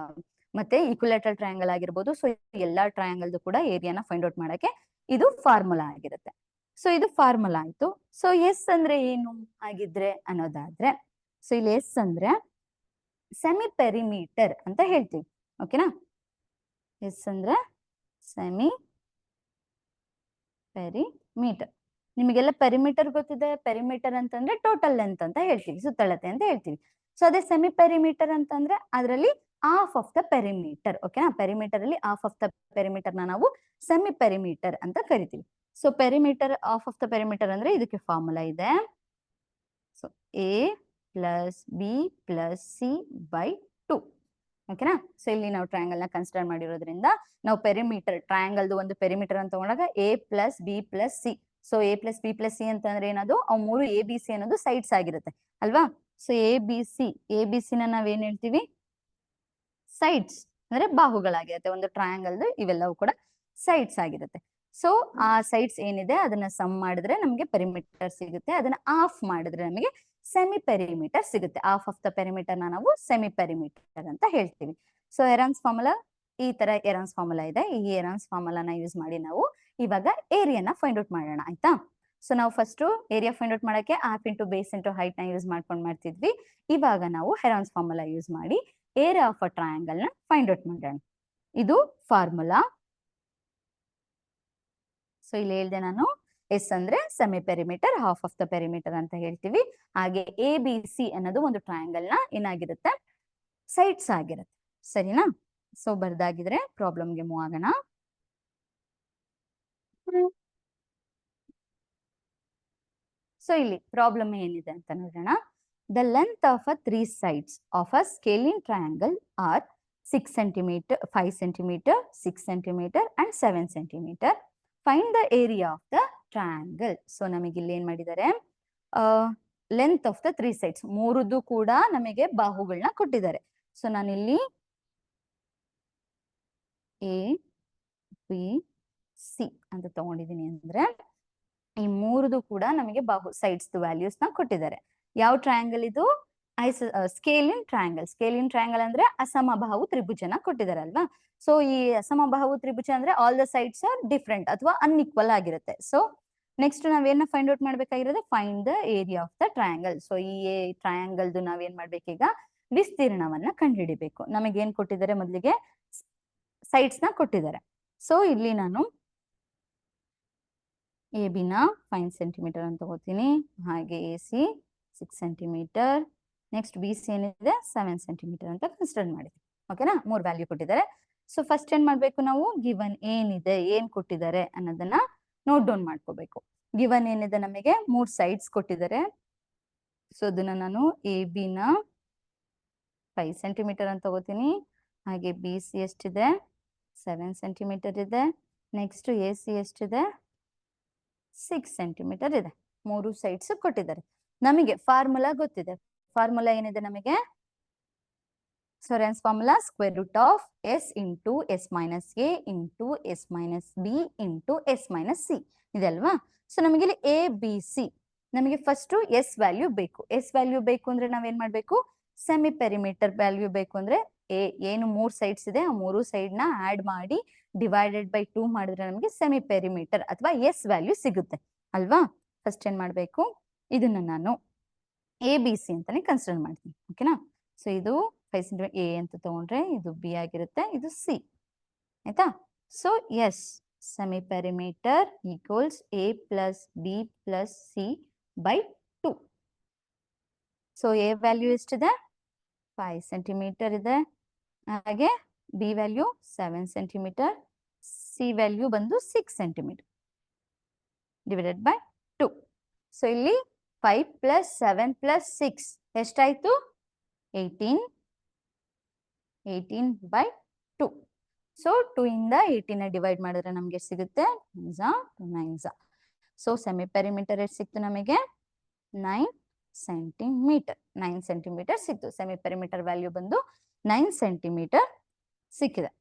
A: ಮತ್ತೆ ಈಕ್ವಿಲೇಟರಲ್ ಟ್ರಯಾಂಗಲ್ ಆಗಿರ್ಬೋದು, ಸೊ ಎಲ್ಲಾ ಟ್ರಯಾಂಗಲ್ದು ಕೂಡ ಏರಿಯಾನ ಫೈಂಡ್ ಔಟ್ ಮಾಡಕ್ಕೆ ಇದು ಫಾರ್ಮುಲಾ ಆಗಿರುತ್ತೆ. ಸೊ ಇದು ಫಾರ್ಮುಲಾ ಆಯ್ತು. ಸೊ ಎಸ್ ಅಂದ್ರೆ ಏನು ಆಗಿದ್ರೆ ಅನ್ನೋದಾದ್ರೆ, ಸೊ ಇಲ್ಲಿ ಎಸ್ ಅಂದ್ರೆ ಸೆಮಿ ಪೆರಿಮೀಟರ್ ಅಂತ ಹೇಳ್ತೀವಿ. ಓಕೆನಾ? ಎಸ್ ಅಂದ್ರೆ ಸೆಮಿ ಪೆರಿಮೀಟರ್. ನಿಮಗೆಲ್ಲ ಪೆರಿಮೀಟರ್ ಗೊತ್ತಿದೆ. ಪೆರಿಮೀಟರ್ ಅಂತಂದ್ರೆ ಟೋಟಲ್ ಲೆಂತ್ ಅಂತ ಹೇಳ್ತೀವಿ, ಸುತ್ತಳತೆ ಅಂತ ಹೇಳ್ತೀವಿ. ಸೊ ಅದೇ ಸೆಮಿ ಪೆರಿಮೀಟರ್ ಅಂತಂದ್ರೆ ಅದರಲ್ಲಿ ಹಾಫ್ ಆಫ್ ದ ಪೆರಿಮೀಟರ್. ಓಕೆನಾ? ಪೆರಿಮೀಟರ್ ಅಲ್ಲಿ ಹಾಫ್ ಆಫ್ ದ ಪೆರಿಮೀಟರ್ ನ ನಾವು ಸೆಮಿ ಪೆರಿಮೀಟರ್ ಅಂತ ಕರಿತೀವಿ. So perimeter, half of the perimeter ಅಂದ್ರೆ ಇದಕ್ಕೆ ಫಾರ್ಮುಲಾ ಇದೆ. So a plus B plus C by 2. ಓಕೆನಾ? ಸೊ ಇಲ್ಲಿ ನಾವು ಟ್ರಯಾಂಗಲ್ ನ ಕನ್ಸಿಡರ್ ಮಾಡಿರೋದ್ರಿಂದ ನಾವು ಪೆರಿಮೀಟರ್, ಟ್ರಯಾಂಗಲ್ದು ಒಂದು ಪೆರಿಮೀಟರ್ ಅಂತ ತಗೊಂಡಾಗ a plus B plus C. So a plus B plus C ಅಂತಂದ್ರೆ ಏನದು, ಅವು ಮೂರು ಎ ಬಿ ಸಿ ಅನ್ನೋದು ಸೈಡ್ಸ್ ಆಗಿರುತ್ತೆ ಅಲ್ವಾ? ಸೊ ಎ ಬಿ ಸಿ ನ ನಾವೇನ್ ಹೇಳ್ತೀವಿ, ಸೈಡ್ಸ್ ಅಂದ್ರೆ ಬಾಹುಗಳಾಗಿರುತ್ತೆ ಒಂದು ಟ್ರಯಾಂಗಲ್ದು. ಇವೆಲ್ಲವೂ ಕೂಡ ಸೈಡ್ಸ್ ಆಗಿರುತ್ತೆ. ಸೊ ಆ ಸೈಡ್ಸ್ ಏನಿದೆ ಅದನ್ನ ಸಮ್ ಮಾಡಿದ್ರೆ ನಮಗೆ ಪೆರಿಮೀಟರ್ ಸಿಗುತ್ತೆ, ಅದನ್ನ ಆಫ್ ಮಾಡಿದ್ರೆ ನಮಗೆ ಸೆಮಿ ಪೆರಿಮೀಟರ್ ಸಿಗುತ್ತೆ. ಹಾಫ್ ಆಫ್ ದ ಪೆರಿಮೀಟರ್ ನಾವು ಸೆಮಿ ಪೆರಿಮೀಟರ್ ಅಂತ ಹೇಳ್ತೀವಿ. ಸೊ ಹೆರಾನ್ಸ್ ಫಾರ್ಮುಲಾ, ಈ ತರ ಹೆರಾನ್ಸ್ ಫಾರ್ಮುಲಾ ಇದೆ. ಈ ಹೆರಾನ್ಸ್ ಫಾರ್ಮುಲಾನ ಯೂಸ್ ಮಾಡಿ ನಾವು ಇವಾಗ ಏರಿಯಾನ ಫೈಂಡ್ ಔಟ್ ಮಾಡೋಣ, ಆಯ್ತಾ? ಸೊ ನಾವು ಫಸ್ಟ್ ಏರಿಯಾ ಫೈಂಡ್ ಔಟ್ ಮಾಡಕ್ಕೆ half into base into height ನ ಯೂಸ್ ಮಾಡ್ಕೊಂಡು ಮಾಡ್ತಿದ್ವಿ. ಇವಾಗ ನಾವು ಹೆರಾನ್ಸ್ ಫಾರ್ಮುಲಾ ಯೂಸ್ ಮಾಡಿ ಏರಿಯಾ ಆಫ್ ಅ ಟ್ರಯಾಂಗಲ್ ನ ಫೈಂಡ್ ಔಟ್ ಮಾಡೋಣ. ಇದು ಫಾರ್ಮುಲಾ. ಸೊ ಇಲ್ಲಿ ಹೇಳಿದೆ ನಾನು, ಎಸ್ ಅಂದ್ರೆ semi perimeter, half of the perimeter ಅಂತ ಹೇಳ್ತೀವಿ. ಹಾಗೆ ಎ ಬಿ ಸಿ ಅನ್ನೋದು ಒಂದು ಟ್ರಯಾಂಗಲ್ ನ ಏನಾಗಿರುತ್ತೆ, ಸೈಡ್ಸ್ ಆಗಿರುತ್ತೆ. ಸರಿನಾ? ಸೊ ಬರ್ದಾಗಿದ್ರೆ ಪ್ರಾಬ್ಲಮ್ಗೆ ಮೂವ್ ಆಗೋಣ. ಸೊ ಇಲ್ಲಿ ಪ್ರಾಬ್ಲಮ್ ಏನಿದೆ ಅಂತ ನೋಡೋಣ. The length of a 3 sides of a scalene triangle are 6 centimeter, 5 centimeter, 6 centimeter and 7 centimeter. Find the area of the triangle. So ನಮಗೆ ಇಲ್ಲಿ ಏನ್ ಮಾಡಿದ್ದಾರೆ, ಲೆಂತ್ ಆಫ್ ದ 3 sides, ಮೂರದ್ದು ಕೂಡ ನಮಗೆ ಬಾಹುಗಳನ್ನ ಕೊಟ್ಟಿದ್ದಾರೆ. ಸೊ ನಾನಿಲ್ಲಿ ಎ ಬಿ ಸಿ ಅಂತ ತಗೊಂಡಿದ್ದೀನಿ ಅಂದ್ರೆ ಈ ಮೂರದು ಕೂಡ ನಮಗೆ ಬಾಹು ಸೈಡ್ಸ್ ವ್ಯಾಲ್ಯೂಸ್ ನ ಕೊಟ್ಟಿದ್ದಾರೆ. ಯಾವ ಟ್ರಯಾಂಗಲ್ ಇದು, ಸ್ಕೇಲಿನ್ ಟ್ರಯಾಂಗಲ್. ಸ್ಕೇಲಿನ್ ಟ್ರಯಾಂಗಲ್ ಅಂದ್ರೆ ಅಸಮಬಾಹು ತ್ರಿಭುಜನ ಕೊಟ್ಟಿದ್ದಾರೆ ಅಲ್ವಾ? ಸೊ ಈ ಅಸಮಬಾಹು ತ್ರಿಭುಜ ಅಂದ್ರೆ all the sides are different ಅಥವಾ ಅನ್ಇಕ್ವಲ್ ಆಗಿರುತ್ತೆ. ಸೊ ನೆಕ್ಸ್ಟ್ ನಾವೇನ ಫೈಂಡ್ ಔಟ್ ಮಾಡ್ಬೇಕಾಗಿರೋದು, find the area of the triangle. So ಈ ಟ್ರಯಾಂಗಲ್ದು ನಾವೇನ್ ಮಾಡ್ಬೇಕೀಗ, ವಿಸ್ತೀರ್ಣವನ್ನ ಕಂಡುಹಿಡಿಬೇಕು. ನಮಗೆ ಏನ್ ಕೊಟ್ಟಿದ್ದಾರೆ, ಮೊದಲಿಗೆ ಸೈಡ್ಸ್ ನ ಕೊಟ್ಟಿದ್ದಾರೆ. ಸೊ ಇಲ್ಲಿ ನಾನು ಎ ಬಿ ನ 5 ಸೆಂಟಿಮೀಟರ್ ಅಂತ ತಗೋತೀನಿ, ಹಾಗೆ A C 6 centimetre, next B C ಏನಿದೆ 7 ಸೆಂಟಿಮೀಟರ್ ಅಂತ ಕನ್ಸಿಡರ್ ಮಾಡಿದ್ವಿ. ಓಕೆನಾ? 3 ವ್ಯಾಲ್ಯೂ ಕೊಟ್ಟಿದ್ದಾರೆ. ಸೊ ಫಸ್ಟ್ ಏನ್ ಮಾಡ್ಬೇಕು ನಾವು, ಗಿವನ್ ಏನಿದೆ, ಏನ್ ಕೊಟ್ಟಿದ್ದಾರೆ ಅನ್ನೋದನ್ನ ನೋಟ್ ಡೌನ್ ಮಾಡ್ಕೋಬೇಕು. ಗಿವನ್ ಏನಿದೆ, ನಮಗೆ 3 ಸೈಡ್ಸ್ ಕೊಟ್ಟಿದ್ದಾರೆ. ಸೊ ಅದನ್ನ ನಾನು ಎ ಬಿ ನ 5 ಸೆಂಟಿಮೀಟರ್ ಅಂತ ತಗೋತೀನಿ, ಹಾಗೆ ಬಿ ಸಿ ಎಷ್ಟಿದೆ 7 ಸೆಂಟಿಮೀಟರ್ ಇದೆ, ನೆಕ್ಸ್ಟ್ ಎ ಸಿ ಎಷ್ಟಿದೆ 6 ಸೆಂಟಿಮೀಟರ್ ಇದೆ. 3 ಸೈಡ್ಸ್ ಕೊಟ್ಟಿದ್ದಾರೆ. ನಮಗೆ ಫಾರ್ಮುಲಾ ಗೊತ್ತಿದೆ. ಫಾರ್ಮುಲಾ ಏನಿದೆ ನಮಗೆ? ಸೊರೆನ್ಸ್ formula square root of S into S minus A into S minus B into S minus C ಇದೆ ಅಲ್ವಾ? ಸೊ ನಮಗೆ ಇಲ್ಲಿ ಎ ಬಿ ಸಿ, ನಮಗೆ ಫಸ್ಟ್ ಎಸ್ ವ್ಯಾಲ್ಯೂ ಬೇಕು. ಎಸ್ ವ್ಯಾಲ್ಯೂ ಬೇಕು ಅಂದ್ರೆ ನಾವೇನ್ ಮಾಡ್ಬೇಕು? ಸೆಮಿ ಪೆರಿಮೀಟರ್ ವ್ಯಾಲ್ಯೂ ಬೇಕು ಅಂದ್ರೆ ಏನು 3 ಸೈಡ್ಸ್ ಇದೆ ಆ 3 ಸೈಡ್ ನ ಆಡ್ ಮಾಡಿ ಡಿವೈಡೆಡ್ ಬೈ 2 ಮಾಡಿದ್ರೆ ನಮಗೆ ಸೆಮಿ ಪೆರಿಮೀಟರ್ ಅಥವಾ ಎಸ್ ವ್ಯಾಲ್ಯೂ ಸಿಗುತ್ತೆ ಅಲ್ವಾ? ಫಸ್ಟ್ ಏನ್ ಮಾಡ್ಬೇಕು? ಇದನ್ನ ನಾನು ಎ ಬಿ ಸಿ ಅಂತಾನೆ ಕನ್ಸಿಡರ್ ಮಾಡ್ತೀನಿ. ಓಕೆನಾ? ಸೊ ಇದು 5 ಸೆಂಟಿಮೀಟರ್ ಎ ಅಂತ ತಗೊಂಡ್ರೆ ಇದು ಬಿ ಆಗಿರುತ್ತೆ, ಇದು ಸಿ ಆಯ್ತಾ? So S semi perimeter equals A plus B plus C by 2. So A value ಎಷ್ಟಿದೆ? 5 ಸೆಂಟಿಮೀಟರ್ ಇದೆ. ಹಾಗೆ B value 7 centimetre, C value ಬಂದು 6 ಸೆಂಟಿಮೀಟರ್ ಡಿವೈಡೆಡ್ ಬೈ 2. ಸೊ ಇಲ್ಲಿ 5 ಪ್ಲಸ್ 7 ಪ್ಲಸ್ 6 ಎಷ್ಟಾಯ್ತು? 18 ಬೈ 2. ಸೊ 2 ಇಂದ 18 ಡಿವೈಡ್ ಮಾಡಿದ್ರೆ ನಮ್ಗೆ ಸಿಗುತ್ತೆ 9. ಸೊ ಸೆಮಿ ಪೆರಿಮೀಟರ್ ಎಷ್ಟು ಸಿಕ್ತು ನಮಗೆ? 9 ಸೆಂಟಿಮೀಟರ್. 9 ಸೆಂಟಿಮೀಟರ್ ಸಿಕ್ತು. ಸೆಮಿ ಪೆರಿಮೀಟರ್ ವ್ಯಾಲ್ಯೂ ಬಂದು 9 ಸೆಂಟಿಮೀಟರ್ ಸಿಕ್ಕಿದೆ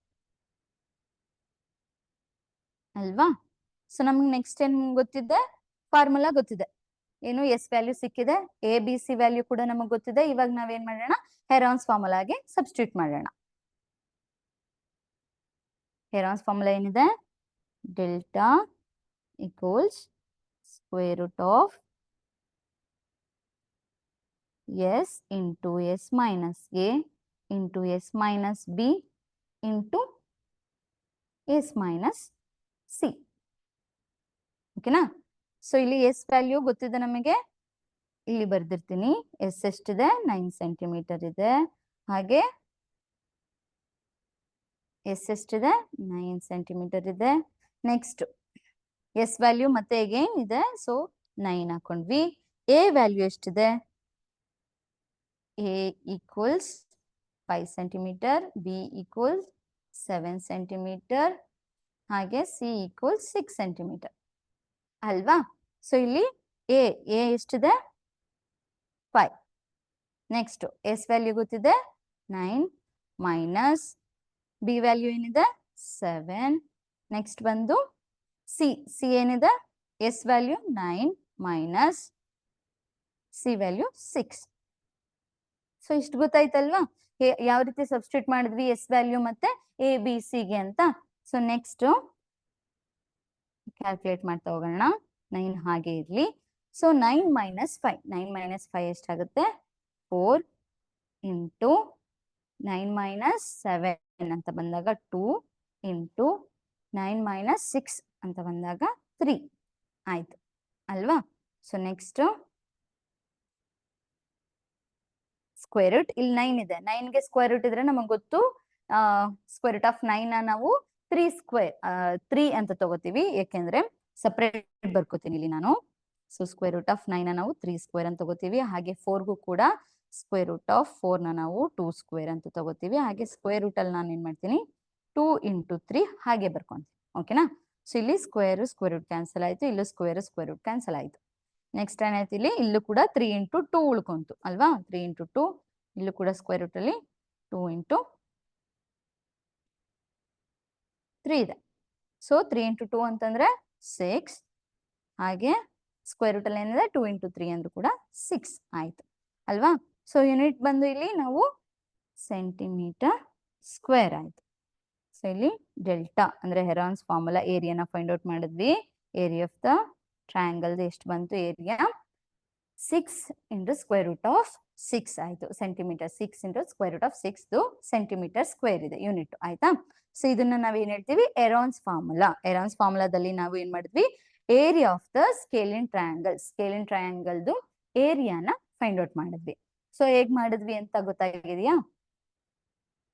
A: ಅಲ್ವಾ? ಸೊ ನಮ್ಗೆ ನೆಕ್ಸ್ಟ್ ಏನ್ ಗೊತ್ತಿದೆ? ಫಾರ್ಮುಲಾ ಗೊತ್ತಿದೆ. ಏನು? ಎಸ್ ವ್ಯಾಲ್ಯೂ ಸಿಕ್ಕಿದೆ, ಎ ಬಿ ಸಿ ವ್ಯಾಲ್ಯೂ ಕೂಡ ನಮಗೆ ಗೊತ್ತಿದೆ. ಇವಾಗ ನಾವೇನ್ ಮಾಡೋಣ? ಹೆರಾನ್ಸ್ ಫಾರ್ಮುಲಾಗೆ ಸಬ್ಸ್ಟಿಟ್ಯೂಟ್ ಮಾಡೋಣ. ಹೆರಾನ್ಸ್ ಫಾರ್ಮುಲಾ ಏನಿದೆ? Delta equals square root of S into S minus A into S minus B into S minus C. ಓಕೆನಾ? ಸೊ ಇಲ್ಲಿ ಎಸ್ ವ್ಯಾಲ್ಯೂ ಗೊತ್ತಿದೆ ನಮಗೆ, ಇಲ್ಲಿ ಬರ್ದಿರ್ತೀನಿ. ಎಸ್ ಎಷ್ಟಿದೆ? 9 ಸೆಂಟಿಮೀಟರ್ ಇದೆ. ಹಾಗೆ ಎಸ್ ಎಷ್ಟಿದೆ? 9 ಸೆಂಟಿಮೀಟರ್ ಇದೆ. ನೆಕ್ಸ್ಟ್ ಎಸ್ ವ್ಯಾಲ್ಯೂ ಮತ್ತೆ ಅಗೇನ್ ಇದೆ, ಸೊ 9 ಹಾಕೊಂಡ್ವಿ. ಎ ವ್ಯಾಲ್ಯೂ ಎಷ್ಟಿದೆ? A equals 5 centimetre, B equals 7 centimetre, ಹಾಗೆ ಸಿ ಈಕ್ವಲ್ಸ್ 6 ಸೆಂಟಿಮೀಟರ್ ಅಲ್ವಾ? ಸೊ ಇಲ್ಲಿ ಎ ಎಷ್ಟಿದೆ? 5. ನೆಕ್ಸ್ಟ್ ಎಸ್ ವ್ಯಾಲ್ಯೂ ಗೊತ್ತಿದೆ 9 ಮೈನಸ್ ಬಿ ವ್ಯಾಲ್ಯೂ ಏನಿದೆ? 7. ನೆಕ್ಸ್ಟ್ ಬಂದು ಸಿ ಏನಿದೆ? S value 9 minus C value 6. So ಇಷ್ಟು ಗೊತ್ತಾಯ್ತಲ್ವಾ? ಯಾವ ರೀತಿ ಸಬ್ಸ್ಟಿಟ್ಯೂಟ್ ಮಾಡಿದ್ವಿ ಎಸ್ ವ್ಯಾಲ್ಯೂ ಮತ್ತೆ ಎ ಬಿ ಸಿ ಗೆ ಅಂತ. ಸೊ ನೆಕ್ಸ್ಟ್ ಕ್ಯಾಲ್ಕುಲೇಟ್ ಮಾಡ್ತಾ ಹೋಗೋಣ. 9 ಹಾಗೆ ಇರ್ಲಿ. ಸೊ 9 ಮೈನಸ್ 5 ಎಷ್ಟಾಗುತ್ತೆ? 4 ಇಂಟು 9 ಮೈನಸ್ 7 ಅಂತ ಬಂದಾಗ 2 ಇಂಟು 9 ಮೈನಸ್ 6 ಅಂತ ಬಂದಾಗ 3 ಆಯ್ತು ಅಲ್ವಾ? ಸೊ ನೆಕ್ಸ್ಟ್ ಸ್ಕ್ವೇರ್ ರೂಟ್, ಇಲ್ಲಿ 9 ಇದೆ. 9ಗೆ ಸ್ಕ್ವೇರ್ ರೂಟ್ ಇದ್ರೆ ನಮಗೆ ಗೊತ್ತು, ಸ್ಕ್ವೇರ್ ರೂಟ್ ಆಫ್ 9 ನಾವು 3 ಅಂತ ತಗೋತೀವಿ. ಯಾಕೆಂದ್ರೆ ಸಪ್ರೇಟ್ ಬರ್ಕೋತೀನಿ ಇಲ್ಲಿ ನಾನು. ಸೊ ಸ್ಕ್ವೇರ್ ರೂಟ್ ಆಫ್ 9 ನಾವು 3 ಸ್ಕ್ವೇರ್ ಅಂತ ತಗೋತೀವಿ. ಹಾಗೆ 4ಗೂ ಕೂಡ ಸ್ಕ್ವೇರ್ ರೂಟ್ ಆಫ್ 4 ನಾವು 2 ಸ್ಕ್ವೇರ್ ಅಂತ ತಗೋತೀವಿ. ಹಾಗೆ ಸ್ಕ್ವೇರ್ ರೂಟ್ ಅಲ್ಲಿ ನಾನು ಏನ್ ಮಾಡ್ತೀನಿ? 2 ಇಂಟು 3 ಹಾಗೆ ಬರ್ಕೊಂತೀನಿ. ಓಕೆನಾ? ಸೊ ಇಲ್ಲಿ ಸ್ಕ್ವೇರ್ ರೂಟ್ ಕ್ಯಾನ್ಸಲ್ ಆಯ್ತು, ಇಲ್ಲೂ ಸ್ಕ್ವೇರ್ ರೂಟ್ ಕ್ಯಾನ್ಸಲ್ ಆಯ್ತು. ನೆಕ್ಸ್ಟ್ ಏನಾಯ್ತು? ಇಲ್ಲಿ ಇಲ್ಲೂ ಕೂಡ 3 ಇಂಟು 2 ಉಳ್ಕೊಂತು ಅಲ್ವಾ? 3 ಇಂಟು 2, ಇಲ್ಲೂ ಕೂಡ ಸ್ಕ್ವೇರ್ ರೂಟ್ ಅಲ್ಲಿ 2 ಇಂಟು 3 ಇದೆ. ಸೊ 3 ಇಂಟು 2 ಅಂತಂದ್ರೆ 6. ಹಾಗೆ ಸ್ಕ್ವೇರ್ ರೂಟ್ ಅಲ್ಲಿ ಏನಿದೆ? 2 ಇಂಟು 3 ಅಂದ್ರೂ ಕೂಡ 6 ಆಯ್ತು ಅಲ್ವಾ? ಸೊ ಯೂನಿಟ್ ಬಂದು ಇಲ್ಲಿ ನಾವು ಸೆಂಟಿಮೀಟರ್ ಸ್ಕ್ವೇರ್ ಆಯ್ತು. ಸೊ ಇಲ್ಲಿ ಡೆಲ್ಟಾ ಅಂದ್ರೆ ಹೆರಾನ್ಸ್ ಫಾರ್ಮುಲಾ ಏರಿಯಾನ ಫೈಂಡ್ ಔಟ್ ಮಾಡಿದ್ವಿ. ಏರಿಯಾ ಆಫ್ ದ ಟ್ರಯಾಂಗಲ್ ಎಷ್ಟು ಬಂತು? Area 6 into square root of 6 ಆಯ್ತು centimetre. 6 into square root of 6 centimetre square ಇದೆ ಯೂನಿಟ್ ಆಯ್ತಾ? ಸೊ ಇದನ್ನ ನಾವ್ ಏನ್ ಹೇಳ್ತೀವಿ? Heron's formula. ಹೆರಾನ್ಸ್ ಫಾರ್ಮುಲಾದಲ್ಲಿ ನಾವು ಏನ್ ಮಾಡಿದ್ವಿ? ಏರಿಯಾ ಆಫ್ ದ ಸ್ಕೇಲಿನ್ ಟ್ರಯಾಂಗಲ್ದು ಏರಿಯಾನ ಫೈಂಡ್ ಔಟ್ ಮಾಡಿದ್ವಿ. ಸೊ ಹೇಗ್ ಮಾಡಿದ್ವಿ ಅಂತ ಗೊತ್ತಾಗಿದೆಯಾ?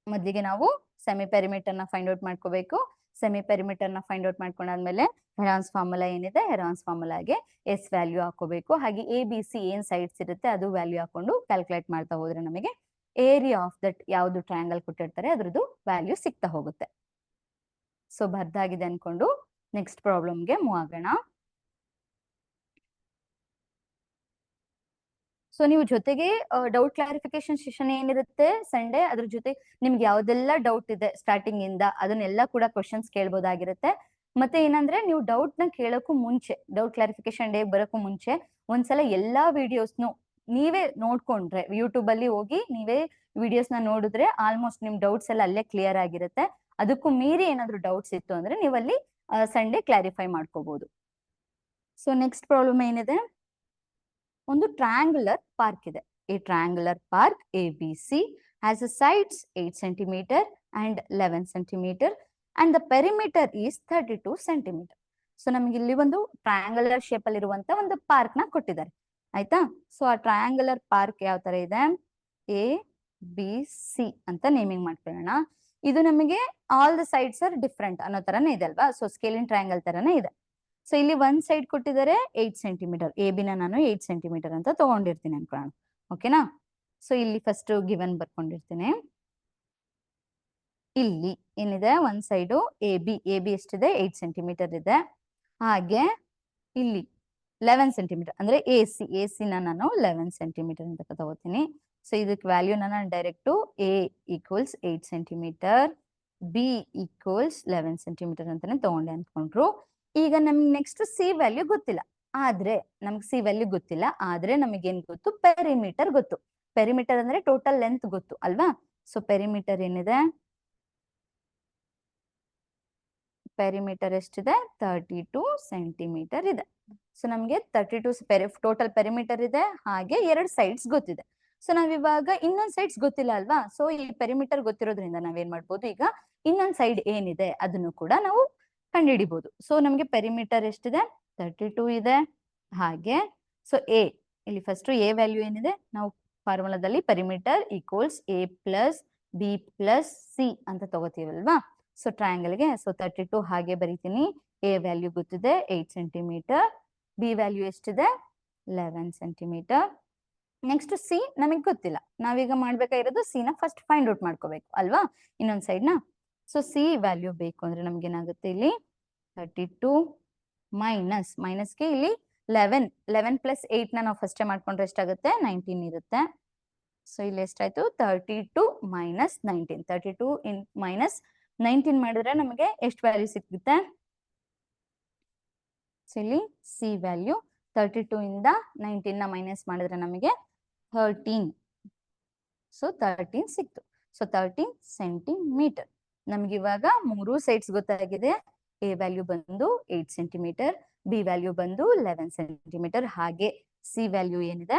A: ಮೊದಲಿಗೆ ನಾವು ಸೆಮಿ ಪೆರಿಮೀಟರ್ ನ ಫೈಂಡ್ ಔಟ್ ಮಾಡ್ಕೋಬೇಕು. ಸೆಮಿ ಪೆರಿಮೀಟರ್ ನ ಫೈಂಡ್ ಔಟ್ ಮಾಡ್ಕೊಂಡಾದ್ಮೇಲೆ ಹೆರಾನ್ಸ್ ಫಾರ್ಮುಲಾ ಏನಿದೆ, ಹೆರಾನ್ಸ್ ಫಾರ್ಮುಲಾಗೆ ಎಸ್ ವ್ಯಾಲ್ಯೂ ಹಾಕೋಬೇಕು. ಹಾಗೆ ಎ ಬಿ ಸಿ ಏನ್ ಸೈಡ್ಸ್ ಇರುತ್ತೆ ಅದು ವ್ಯಾಲ್ಯೂ ಹಾಕೊಂಡು ಕ್ಯಾಲ್ಕುಲೇಟ್ ಮಾಡ್ತಾ ಹೋದ್ರೆ ನಮಗೆ ಏರಿಯಾ ಆಫ್ ದಟ್ ಯಾವ್ದು ಟ್ರಯಾಂಗಲ್ ಕೊಟ್ಟಿರ್ತಾರೆ ಅದ್ರದ್ದು ವ್ಯಾಲ್ಯೂ ಸಿಗ್ತಾ ಹೋಗುತ್ತೆ. ಸೊ ಬರ್ದಾಗಿದೆ ಅನ್ಕೊಂಡು ನೆಕ್ಸ್ಟ್ ಪ್ರಾಬ್ಲಮ್ಗೆ ಮೂವ್ ಆಗೋಣ. ಸೊ ನೀವು ಜೊತೆಗೆ ಡೌಟ್ ಕ್ಲಾರಿಫಿಕೇಶನ್ ಸೆಷನ್ ಏನಿರುತ್ತೆ ಸಂಡೇ, ಅದ್ರ ಜೊತೆ ನಿಮ್ಗೆ ಯಾವ್ದೆಲ್ಲ ಡೌಟ್ ಇದೆ ಸ್ಟಾರ್ಟಿಂಗ್ ಇಂದ ಅದನ್ನೆಲ್ಲ ಕೂಡ ಕ್ವಶನ್ಸ್ ಕೇಳ್ಬೋದಾಗಿರುತ್ತೆ. ಮತ್ತೆ ಏನಂದ್ರೆ ನೀವು ಡೌಟ್ ನ ಕೇಳಕ್ಕೂ ಮುಂಚೆ, ಡೌಟ್ ಕ್ಲಾರಿಫಿಕೇಶನ್ ಡೇ ಬರೋಕ್ಕೂ ಮುಂಚೆ ಒಂದ್ಸಲ ಎಲ್ಲಾ ವಿಡಿಯೋಸ್ನು ನೀವೇ ನೋಡ್ಕೊಂಡ್ರೆ, ಯೂಟ್ಯೂಬ್ ಅಲ್ಲಿ ಹೋಗಿ ನೀವೇ ವಿಡಿಯೋಸ್ ನ ನೋಡಿದ್ರೆ ಆಲ್ಮೋಸ್ಟ್ ನಿಮ್ ಡೌಟ್ಸ್ ಎಲ್ಲ ಅಲ್ಲೇ ಕ್ಲಿಯರ್ ಆಗಿರುತ್ತೆ. ಅದಕ್ಕೂ ಮೀರಿ ಏನಾದ್ರು ಡೌಟ್ಸ್ ಇತ್ತು ಅಂದ್ರೆ ನೀವಲ್ಲಿ ಸಂಡೇ ಕ್ಲಾರಿಫೈ ಮಾಡ್ಕೋಬಹುದು. ಸೊ ನೆಕ್ಸ್ಟ್ ಪ್ರಾಬ್ಲಮ್ ಏನಿದೆ, ಒಂದು ಟ್ರಯಾಂಗುಲರ್ ಪಾರ್ಕ್ ಇದೆ. ಈ triangular park ABC has a sides 8 centimeter and 11 centimeter and the perimeter is 32 centimeter. So ನಮ್ಗೆ ಇಲ್ಲಿ ಒಂದು ಟ್ರಯಾಂಗುಲರ್ ಶೇಪ್ ಅಲ್ಲಿ ಇರುವಂತ ಒಂದು ಪಾರ್ಕ್ ನ ಕೊಟ್ಟಿದ್ದಾರೆ, ಆಯ್ತಾ. ಸೊ ಆ ಟ್ರಯಾಂಗುಲರ್ ಪಾರ್ಕ್ ಯಾವ ತರ ಇದೆ, ABC ಅಂತ ನೇಮಿಂಗ್ ಮಾಡ್ಕೊಳ್ಳೋಣ. ಇದು ನಮಗೆ all the sides are different ಅನ್ನೋ ತರನೇ ಇದೆ ಅಲ್ವಾ. ಸೊ ಸ್ಕೇಲಿನ್ ಟ್ರಯಾಂಗಲ್ ತರನೇ ಇದೆ. ಸೊ ಇಲ್ಲಿ ಒಂದ್ ಸೈಡ್ ಕೊಟ್ಟಿದ್ದಾರೆ 8 ಸೆಂಟಿಮೀಟರ್, AB ನ ನಾನು 8 ಸೆಂಟಿಮೀಟರ್ ಅಂತ ತಗೊಂಡಿರ್ತೀನಿ ಅನ್ಕೊಳ್ಳೋಣ, ಓಕೆನಾ. ಸೊ ಇಲ್ಲಿ ಫಸ್ಟ್ ಗಿವನ್ ಬರ್ಕೊಂಡಿರ್ತೀನಿ. ಇಲ್ಲಿ ಏನಿದೆ, ಒಂದ್ ಸೈಡು AB ಎಷ್ಟಿದೆ 8 ಸೆಂಟಿಮೀಟರ್ ಇದೆ. ಹಾಗೆ ಇಲ್ಲಿ 11 ಸೆಂಟಿಮೀಟರ್ ಅಂದ್ರೆ AC ನ ನಾನು 11 ಸೆಂಟಿಮೀಟರ್ ಅಂತ ತಗೋತೀನಿ. ಸೊ ಇದಕ್ಕೆ ವ್ಯಾಲ್ಯೂ ನಾನು direct A equals 8 centimetre, B equals 11 centimetre ಅಂತಾನೆ ತಗೊಂಡೆ ಅನ್ಕೊಂಡ್ರು. ಈಗ ನಮ್ಗೆ ನೆಕ್ಸ್ಟ್ ಸಿ ವ್ಯಾಲ್ಯೂ ಗೊತ್ತಿಲ್ಲ, ಆದ್ರೆ ನಮ್ಗೆ ಸಿ ವ್ಯಾಲ್ಯೂ ಗೊತ್ತಿಲ್ಲ, ಆದ್ರೆ ನಮಗೇನ್ ಗೊತ್ತು, ಪೆರಿಮೀಟರ್ ಗೊತ್ತು. ಪೆರಿಮೀಟರ್ ಅಂದ್ರೆ ಟೋಟಲ್ ಲೆಂತ್ ಗೊತ್ತು ಅಲ್ವಾ. ಸೊ ಪೆರಿಮೀಟರ್ ಏನಿದೆ, ಪೆರಿಮೀಟರ್ ಎಷ್ಟಿದೆ 32 ಸೆಂಟಿಮೀಟರ್ ಇದೆ. ಸೊ ನಮ್ಗೆ 32 ಟೋಟಲ್ ಪೆರಿಮೀಟರ್ ಇದೆ, ಹಾಗೆ 2 ಸೈಡ್ಸ್ ಗೊತ್ತಿದೆ. ಸೊ ನಾವಿವಾಗ ಇನ್ನೊಂದ್ ಸೈಡ್ಸ್ ಗೊತ್ತಿಲ್ಲ ಅಲ್ವಾ. ಸೊ ಈ ಪೆರಿಮೀಟರ್ ಗೊತ್ತಿರೋದ್ರಿಂದ ನಾವೇನ್ ಮಾಡ್ಬೋದು, ಈಗ ಇನ್ನೊಂದ್ ಸೈಡ್ ಏನಿದೆ ಅದನ್ನು ಕೂಡ ನಾವು ಕಂಡುಹಿಡಿಬಹುದು. ಸೊ ನಮ್ಗೆ ಪೆರಿಮೀಟರ್ ಎಷ್ಟಿದೆ 32 ಇದೆ. ಹಾಗೆ ಸೊ ಇಲ್ಲಿ ಫಸ್ಟ್ ಎ ವ್ಯಾಲ್ಯೂ ಏನಿದೆ, ನಾವು ಫಾರ್ಮುಲಾದಲ್ಲಿ perimeter equals A plus B plus C ಅಂತ ತಗೋತೀವಲ್ವಾ. ಸೊ ಟ್ರಯಾಂಗಲ್ಗೆ ಸೊ 32 ಹಾಗೆ ಬರೀತೀನಿ. A ವ್ಯಾಲ್ಯೂ ಗೊತ್ತಿದೆ 8 ಸೆಂಟಿಮೀಟರ್, B ವ್ಯಾಲ್ಯೂ ಎಷ್ಟಿದೆ 11 ಸೆಂಟಿಮೀಟರ್. ನೆಕ್ಸ್ಟ್ ಸಿ ನಮಗೆ ಗೊತ್ತಿಲ್ಲ, ನಾವೀಗ ಮಾಡ್ಬೇಕಾಗಿರೋದು ಸಿ ನ ಫಸ್ಟ್ ಫೈಂಡ್ ಔಟ್ ಮಾಡ್ಕೋಬೇಕು ಅಲ್ವಾ, ಇನ್ನೊಂದ್ ಸೈಡ್ ನ. ಸೊ ಸಿ ವ್ಯಾಲ್ಯೂ ಬೇಕು ಅಂದ್ರೆ ನಮ್ಗೆ ಏನಾಗುತ್ತೆ, ಇಲ್ಲಿ 32 ಮೈನಸ್ಗೆ ಇಲ್ಲಿ 11 ಪ್ಲಸ್ 8 ನ ನಾವು ಫಸ್ಟೇ ಮಾಡ್ಕೊಂಡ್ರೆ ಎಷ್ಟಾಗುತ್ತೆ 19 ಇರುತ್ತೆ. ಸೊ ಇಲ್ಲಿ ಎಷ್ಟಾಯ್ತು 32 ಮೈನಸ್ 19, 32 ಮೈನಸ್ 19 ಮಾಡಿದ್ರೆ ನಮಗೆ ಎಷ್ಟು ವ್ಯಾಲ್ಯೂ ಸಿಗುತ್ತೆ. ಸೊ ಇಲ್ಲಿ ಸಿ ವ್ಯಾಲ್ಯೂ 32 ಇಂದ 19 ನ ಮೈನಸ್ ಮಾಡಿದ್ರೆ ನಮಗೆ 13. ಸೊ 13 ಸಿಕ್ತು. So 13 centimetre. ನಮ್ಗೆ ಇವಾಗ ಮೂರು ಸೈಡ್ಸ್ ಗೊತ್ತಾಗಿದೆ. A ವ್ಯಾಲ್ಯೂ ಬಂದು 8 ಸೆಂಟಿಮೀಟರ್, B ವ್ಯಾಲ್ಯೂ ಬಂದು 11 ಸೆಂಟಿಮೀಟರ್, ಹಾಗೆ ಸಿ ವ್ಯಾಲ್ಯೂ ಏನಿದೆ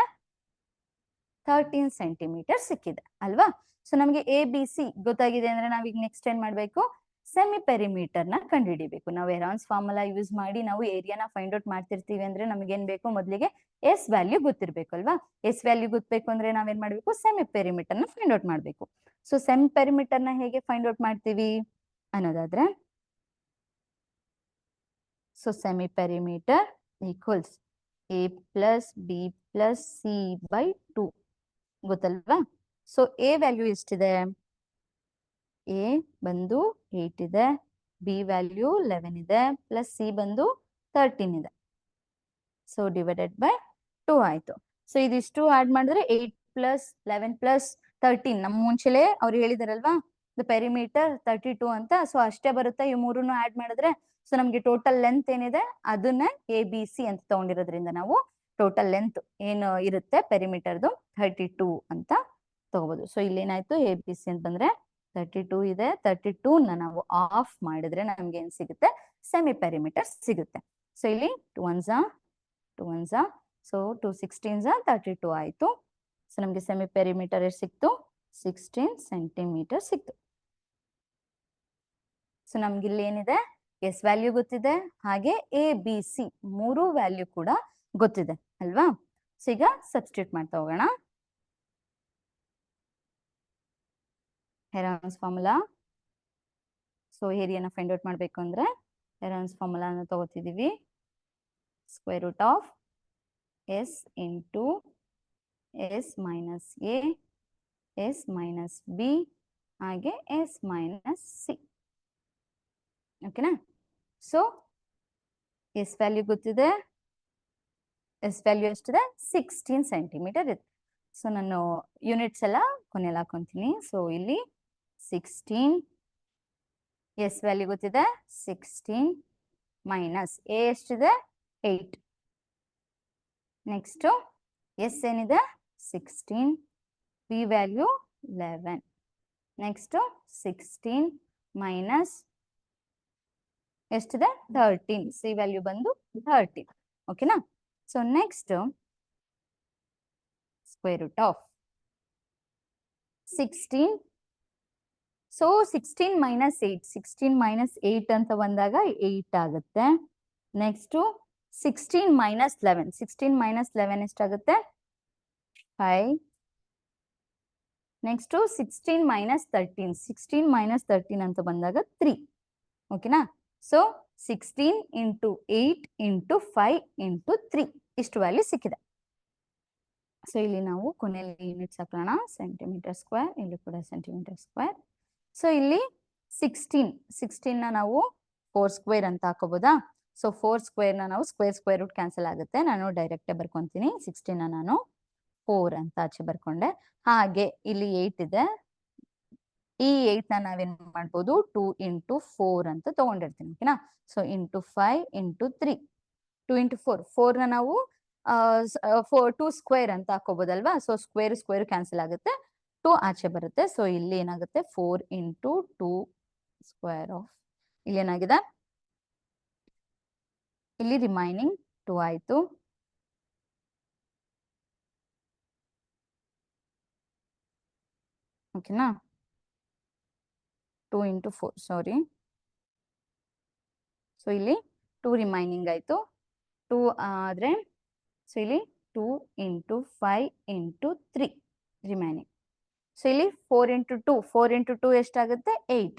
A: 13 ಸೆಂಟಿಮೀಟರ್ ಸಿಕ್ಕಿದೆ ಅಲ್ವಾ. ಸೊ ನಮಗೆ ABC ಗೊತ್ತಾಗಿದೆ ಅಂದ್ರೆ ನಾವೀಗ ನೆಕ್ಸ್ಟ್ ಏನ್ ಮಾಡ್ಬೇಕು, ಸೆಮಿ ಪೆರಿಮೀಟರ್ ನ ಕಂಡುಹಿಡಿಬೇಕು. ನಾವು ಹೆರಾನ್ಸ್ ಫಾರ್ಮುಲಾ ಯೂಸ್ ಮಾಡಿ ನಾವು ಏರಿಯಾನ ಫೈಂಡ್ ಔಟ್ ಮಾಡ್ತಿರ್ತೀವಿ ಅಂದ್ರೆ ನಮ್ಗೆ ಏನ್ ಬೇಕು, ಮೊದಲಿಗೆ ಎಸ್ ವ್ಯಾಲ್ಯೂ ಗೊತ್ತಿರ್ಬೇಕು ಅಲ್ವಾ. ಎಸ್ ವ್ಯಾಲ್ಯೂ ಗೊತ್ತಬೇಕು ಅಂದ್ರೆ ನಾವೇನ್ ಮಾಡ್ಬೇಕು, ಸೆಮಿ ಪೆರಿಮೀಟರ್ ನ ಫೈಂಡ್ ಔಟ್ ಮಾಡ್ಬೇಕು. ಸೊ ಸೆಮಿ ಪೆರಿಮೀಟರ್ ನ ಹೇಗೆ ಫೈಂಡ್ ಔಟ್ ಮಾಡ್ತೀವಿ ಅನ್ನೋದಾದ್ರೆ, so semi perimeter equals A plus B plus C by 2 ಗೊತ್ತಲ್ವಾ. ಸೊ A ವ್ಯಾಲ್ಯೂ ಎಷ್ಟಿದೆ, A ಬಂದು 8 ಇದೆ, B ವ್ಯಾಲ್ಯೂ 11 ಇದೆ, ಪ್ಲಸ್ C ಬಂದು 13 ಇದೆ. ಸೊ ಡಿವೈಡೆಡ್ ಬೈ 2 ಆಯ್ತು. ಸೊ ಇದಿಷ್ಟು ಆಡ್ ಮಾಡಿದ್ರೆ 8 ಪ್ಲಸ್ 11 ಪ್ಲಸ್ 13 ನಮ್ಮ ಮುಂಚೆಲೆ ಅವ್ರು ಹೇಳಿದಾರಲ್ವಾ ದ ಪೆರಿಮೀಟರ್ 32 ಅಂತ. ಸೊ ಅಷ್ಟೇ ಬರುತ್ತೆ, ಈ ಮೂರನ್ನು ಆಡ್ ಮಾಡಿದ್ರೆ. ಸೊ ನಮ್ಗೆ ಟೋಟಲ್ ಲೆಂತ್ ಏನಿದೆ ಅದನ್ನ ABC ಅಂತ ತಗೊಂಡಿರೋದ್ರಿಂದ ನಾವು ಟೋಟಲ್ ಲೆಂತ್ ಏನು ಇರುತ್ತೆ ಪೆರಿಮೀಟರ್ದು 32 ಅಂತ ತಗೋಬಹುದು. ಸೊ ಇಲ್ಲೇನಾಯ್ತು, ABC ಅಂತ ಬಂದ್ರೆ 32 ಇದೆ, 32 ನ ನಾವು ಆಫ್ ಮಾಡಿದ್ರೆ ನಮ್ಗೆ ಏನ್ ಸಿಗುತ್ತೆ, ಸೆಮಿ ಪೆರಿಮೀಟರ್ ಸಿಗುತ್ತೆ. ಸೊ ಇಲ್ಲಿ 2 1s, ಸೊ 2 16s 32 ಆಯ್ತು. ಸೊ ನಮ್ಗೆ ಸೆಮಿ ಪೆರಿಮೀಟರ್ ಎಷ್ಟು ಸಿಕ್ತು, 16 ಸೆಂಟಿಮೀಟರ್ ಸಿಕ್ತು. ಸೊ ನಮ್ಗೆ ಇಲ್ಲಿ ಏನಿದೆ, ಎಸ್ ವ್ಯಾಲ್ಯೂ ಗೊತ್ತಿದೆ, ಹಾಗೆ ABC ಮೂರು ವ್ಯಾಲ್ಯೂ ಕೂಡ ಗೊತ್ತಿದೆ ಅಲ್ವಾ. ಸೊ ಈಗ ಸಬ್ಸ್ಟಿಟ್ಯೂಟ್ ಮಾಡ್ತಾ ಹೋಗೋಣ. Heron's formula. ಸೊ ಏರಿಯಾನ ಫೈಂಡ್ ಔಟ್ ಮಾಡ್ಬೇಕು ಅಂದ್ರೆ ಹೆರಾನ್ಸ್ ಫಾರ್ಮುಲಾನ ತಗೋತಿದೀವಿ. Square root of S into S minus A, S minus B, ಹಾಗೆ S ಮೈನಸ್ C. ಓಕೆನಾ. ಸೊ ಎಸ್ ವ್ಯಾಲ್ಯೂ ಗೊತ್ತಿದೆ, ಎಸ್ ವ್ಯಾಲ್ಯೂ ಎಷ್ಟಿದೆ 16 ಸೆಂಟಿಮೀಟರ್ ಇದೆ. ಸೊ ನಾನು ಯೂನಿಟ್ಸ್ ಎಲ್ಲ ಕೊನೆಯಲ್ಲಿ ಹಾಕೊಂತೀನಿ. ಸೊ ಇಲ್ಲಿ 16, ಎಸ್ ವ್ಯಾಲ್ಯೂ ಗೊತ್ತಿದೆ 16 ಮೈನಸ್ ಎ ಎಷ್ಟಿದೆ 8. ನೆಕ್ಸ್ಟ್ ಎಸ್ ಏನಿದೆ 16, ಬಿ ವ್ಯಾಲ್ಯೂ 11. ನೆಕ್ಸ್ಟ್ 16 ಮೈನಸ್ ಎಷ್ಟಿದೆ 13, ಸಿ ವ್ಯಾಲ್ಯೂ ಬಂದು 13. ಓಕೆನಾ? So next square root of 16. So 16 minus 8, 16 minus 8 ಅಂತ ಬಂದಾಗ 8 ಆಗುತ್ತೆ. ನೆಕ್ಸ್ಟ್ 16 ಮೈನಸ್ 11, 16 ಮೈನಸ್ 11 ಎಷ್ಟಾಗುತ್ತೆ 5. ನೆಕ್ಸ್ಟ್ 16 ಮೈನಸ್ 13, 16 ಮೈನಸ್ 13 ಅಂತ ಬಂದಾಗ 3. ಓಕೆನಾ? ಸೊ 16 ಇಂಟು 8 ಇಂಟು 5 ಇಂಟು 3 ಇಷ್ಟು ವ್ಯಾಲ್ಯೂ ಸಿಕ್ಕಿದೆ. ಸೊ ಇಲ್ಲಿ ನಾವು ಕೊನೆಯಲ್ಲಿ ಯೂನಿಟ್ಸ್ ಹಾಕೋಣ, ಸೆಂಟಿಮೀಟರ್ ಸ್ಕ್ವೇರ್, ಇಲ್ಲಿ ಕೂಡ ಸೆಂಟಿಮೀಟರ್ ಸ್ಕ್ವೇರ್. ಸೊ ಇಲ್ಲಿ 16 ನ ನಾವು 4 ಸ್ಕ್ವೇರ್ ಅಂತ ಹಾಕೋಬಹುದಾ? ಸೊ 4 ಸ್ಕ್ವೇರ್ ನ ನಾವು ಸ್ಕ್ವೇರ್ ರೂಟ್ ಕ್ಯಾನ್ಸಲ್ ಆಗುತ್ತೆ. ನಾನು ಡೈರೆಕ್ಟ್ ಬರ್ಕೊಂತೀನಿ. 16 ನ ನಾನು 4 ಅಂತ ಆಚೆ ಬರ್ಕೊಂಡೆ. ಹಾಗೆ ಇಲ್ಲಿ 8 ಇದೆ. ಈ 8 ನ ನಾವೇನ್ ಮಾಡ್ಬೋದು 2 ಇಂಟು 4 ಅಂತ ತಗೊಂಡಿರ್ತೀನಿ. ಓಕೆನಾ? ಸೊ ಇಂಟು 5 ಇಂಟು 3, 2 ಇಂಟು 4, 4 ನ ನಾವು 2 ಸ್ಕ್ವೇರ್ ಅಂತ ಹಾಕೋಬಹುದಲ್ವಾ? ಸೊ ಸ್ಕ್ವೇರ್ ಕ್ಯಾನ್ಸಲ್ ಆಗುತ್ತೆ, 2 ಆಚೆ ಬರುತ್ತೆ. ಸೊ ಇಲ್ಲಿ ಏನಾಗುತ್ತೆ 4 ಇಂಟು 2 ಸ್ಕ್ವೇರ್ ಆಫ್, ಇಲ್ಲಿ ಏನಾಗಿದೆ ಇಲ್ಲಿ ರಿಮೈನಿಂಗ್ 2 ಆಯ್ತು. ಓಕೆನಾ? 2 ಇಂಟು 4, ಸಾರಿ. ಸೊ ಇಲ್ಲಿ 2 ರಿಮೈನಿಂಗ್ ಆಯ್ತು. 2 ಆದ್ರೆ ಸೊ ಇಲ್ಲಿ 2 ಇಂಟು 5 ಇಂಟು 3 ರಿಮೈನಿಂಗ್. ಸೊ ಇಲ್ಲಿ 4 ಇಂಟು 2, 4 ಇಂಟು 2 ಎಷ್ಟಾಗುತ್ತೆ 8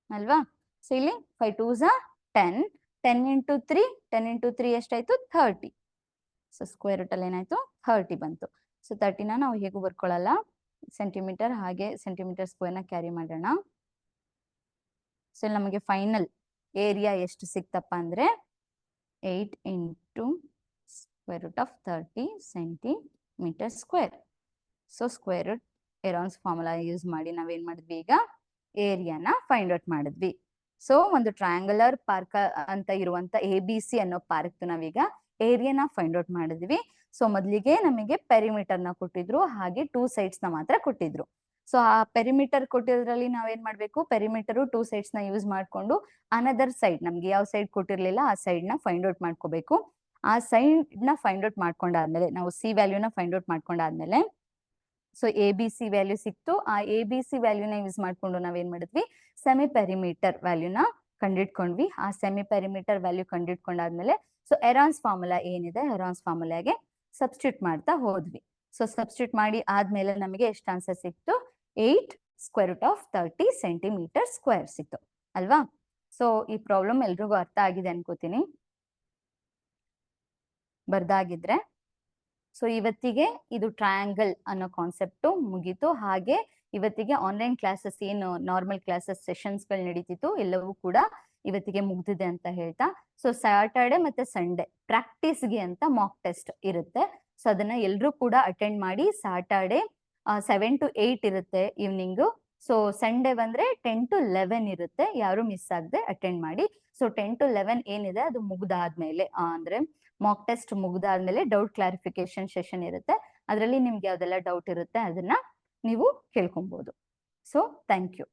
A: ಅಲ್ವಾ? ಸೊ ಇಲ್ಲಿ 5 2s 10, 10 ಇಂಟು 3, 10 ಇಂಟು 3 ಎಷ್ಟಾಯ್ತು 30. ಸೊ ಸ್ಕ್ವೇರ್ ರೂಟ್ ಅಲ್ಲಿ ಏನಾಯ್ತು 30 ಬಂತು. ಸೊ 30ನ ನಾವು ಹೇಗೂ ಬರ್ಕೊಳ್ಳಲ್ಲ, ಸೆಂಟಿಮೀಟರ್ ಹಾಗೆ ಸೆಂಟಿಮೀಟರ್ ಸ್ಕ್ವೇರ್ನ ಕ್ಯಾರಿ ಮಾಡೋಣ. ಸೊ ನಮಗೆ ಫೈನಲ್ ಏರಿಯಾ ಎಷ್ಟು ಸಿಕ್ತಪ್ಪ ಅಂದ್ರೆ 8 into square root of 30 centimetre square. So square root Heron's formula use ಮಾಡಿ ನಾವೇನ್ ಮಾಡಿದ್ವಿ, ಈಗ ಏರಿಯಾನ ಫೈಂಡ್ ಔಟ್ ಮಾಡಿದ್ವಿ. ಸೊ ಒಂದು ಟ್ರಯಾಂಗುಲರ್ ಪಾರ್ಕ್ ಅಂತ ಇರುವಂತ ABC ಅನ್ನೋ ಪಾರ್ಕ್ ನಾವೀಗ ಏರಿಯಾನ ಫೈಂಡ್ ಔಟ್ ಮಾಡಿದ್ವಿ. ಸೊ ಮೊದಲಿಗೆ ನಮಗೆ ಪೆರಿಮೀಟರ್ ನ ಕೊಟ್ಟಿದ್ರು, ಹಾಗೆ 2 ಸೈಡ್ಸ್ ನ ಮಾತ್ರ ಕೊಟ್ಟಿದ್ರು. ಸೊ ಆ ಪೆರಿಮೀಟರ್ ಕೊಟ್ಟಿದ್ರಲ್ಲಿ ನಾವೇನ್ ಮಾಡ್ಬೇಕು, ಪೆರಿಮೀಟರ್ 2 ಸೈಡ್ಸ್ ನ ಯೂಸ್ ಮಾಡ್ಕೊಂಡು ಅನದರ್ ಸೈಡ್, ನಮ್ಗೆ ಯಾವ ಸೈಡ್ ಕೊಟ್ಟಿರ್ಲಿಲ್ಲ ಆ ಸೈಡ್ ನ ಫೈಂಡ್ ಔಟ್ ಮಾಡ್ಕೋಬೇಕು. ಆ ಸೈಡ್ ನ ಫೈಂಡ್ ಔಟ್ ಮಾಡ್ಕೊಂಡಾದ್ಮೇಲೆ ನಾವು ಸಿ ವ್ಯಾಲ್ಯೂನ ಫೈಂಡ್ ಔಟ್ ಮಾಡ್ಕೊಂಡಾದ್ಮೇಲೆ ಸೊ ABC ವ್ಯಾಲ್ಯೂ ಸಿಕ್ತು. ಆ ABC ವ್ಯಾಲ್ಯೂನ ಯೂಸ್ ಮಾಡ್ಕೊಂಡು ನಾವೇನ್ ಮಾಡಿದ್ವಿ, ಸೆಮಿ ಪೆರಿಮೀಟರ್ ವ್ಯಾಲ್ಯೂನ ಕಂಡಿಡ್ಕೊಂಡ್ವಿ. ಆ ಸೆಮಿ ಪೆರಿಮೀಟರ್ ವ್ಯಾಲ್ಯೂ ಕಂಡಿಡ್ಕೊಂಡಾದ್ಮೇಲೆ ಸೊ ಎರಾನ್ಸ್ ಫಾರ್ಮುಲಾ ಏನಿದೆ, ಎರಾನ್ಸ್ ಫಾರ್ಮುಲಾಗೆ ಸಬ್ಸ್ಟಿಟ್ಯೂಟ್ ಮಾಡ್ತಾ ಹೋದ್ವಿ. ಸೊ ಸಬ್ಸ್ಟಿಟ್ಯೂಟ್ ಮಾಡಿ ಆದ್ಮೇಲೆ ನಮಗೆ ಎಷ್ಟು ಆನ್ಸರ್ ಸಿಕ್ತು, 8 square root of 30 centimetre square ಸಿಕ್ತು ಅಲ್ವಾ? ಸೊ ಈ ಪ್ರಾಬ್ಲಮ್ ಎಲ್ರಿಗೂ ಅರ್ಥ ಆಗಿದೆ ಅನ್ಕೋತೀನಿ, ಬರ್ದಾಗಿದ್ರೆ. ಸೊ ಇವತ್ತಿಗೆ ಇದು ಟ್ರಯಾಂಗಲ್ ಅನ್ನೋ ಕಾನ್ಸೆಪ್ಟ್ ಮುಗೀತು. ಹಾಗೆ ಇವತ್ತಿಗೆ ಆನ್ಲೈನ್ ಕ್ಲಾಸಸ್ ಏನು ನಾರ್ಮಲ್ ಕ್ಲಾಸಸ್ ಸೆಷನ್ಸ್ ಗಳು ನಡೀತಿತ್ತು ಎಲ್ಲವೂ ಕೂಡ ಇವತ್ತಿಗೆ ಮುಗ್ದಿದೆ ಅಂತ ಹೇಳ್ತಾ, ಸೊ ಸ್ಯಾಟರ್ಡೆ ಮತ್ತೆ ಸಂಡೇ ಪ್ರಾಕ್ಟೀಸ್ಗೆ ಅಂತ ಮಾಕ್ ಟೆಸ್ಟ್ ಇರುತ್ತೆ. ಸೊ ಅದನ್ನ ಎಲ್ರೂ ಕೂಡ ಅಟೆಂಡ್ ಮಾಡಿ. ಸ್ಯಾಟರ್ಡೆ 7 to 8 ಇರುತ್ತೆ ಈವ್ನಿಂಗ್. ಸೊ ಸಂಡೇ ಬಂದ್ರೆ 10 to 11 ಇರುತ್ತೆ. ಯಾರು ಮಿಸ್ ಆಗದೆ ಅಟೆಂಡ್ ಮಾಡಿ. ಸೊ 10 to 11 ಏನಿದೆ ಅದು ಮುಗ್ದಾದ್ಮೇಲೆ ಅಂದ್ರೆ ಮಾಕ್ ಟೆಸ್ಟ್ ಮುಗ್ದಾದ್ಮೇಲೆ ಡೌಟ್ ಕ್ಲಾರಿಫಿಕೇಶನ್ ಸೆಷನ್ ಇರುತ್ತೆ. ಅದರಲ್ಲಿ ನಿಮ್ಗೆ ಯಾವ್ದೆಲ್ಲ ಡೌಟ್ ಇರುತ್ತೆ ಅದನ್ನ ನೀವು ಕೇಳ್ಕೊಬಹುದು. So thank you.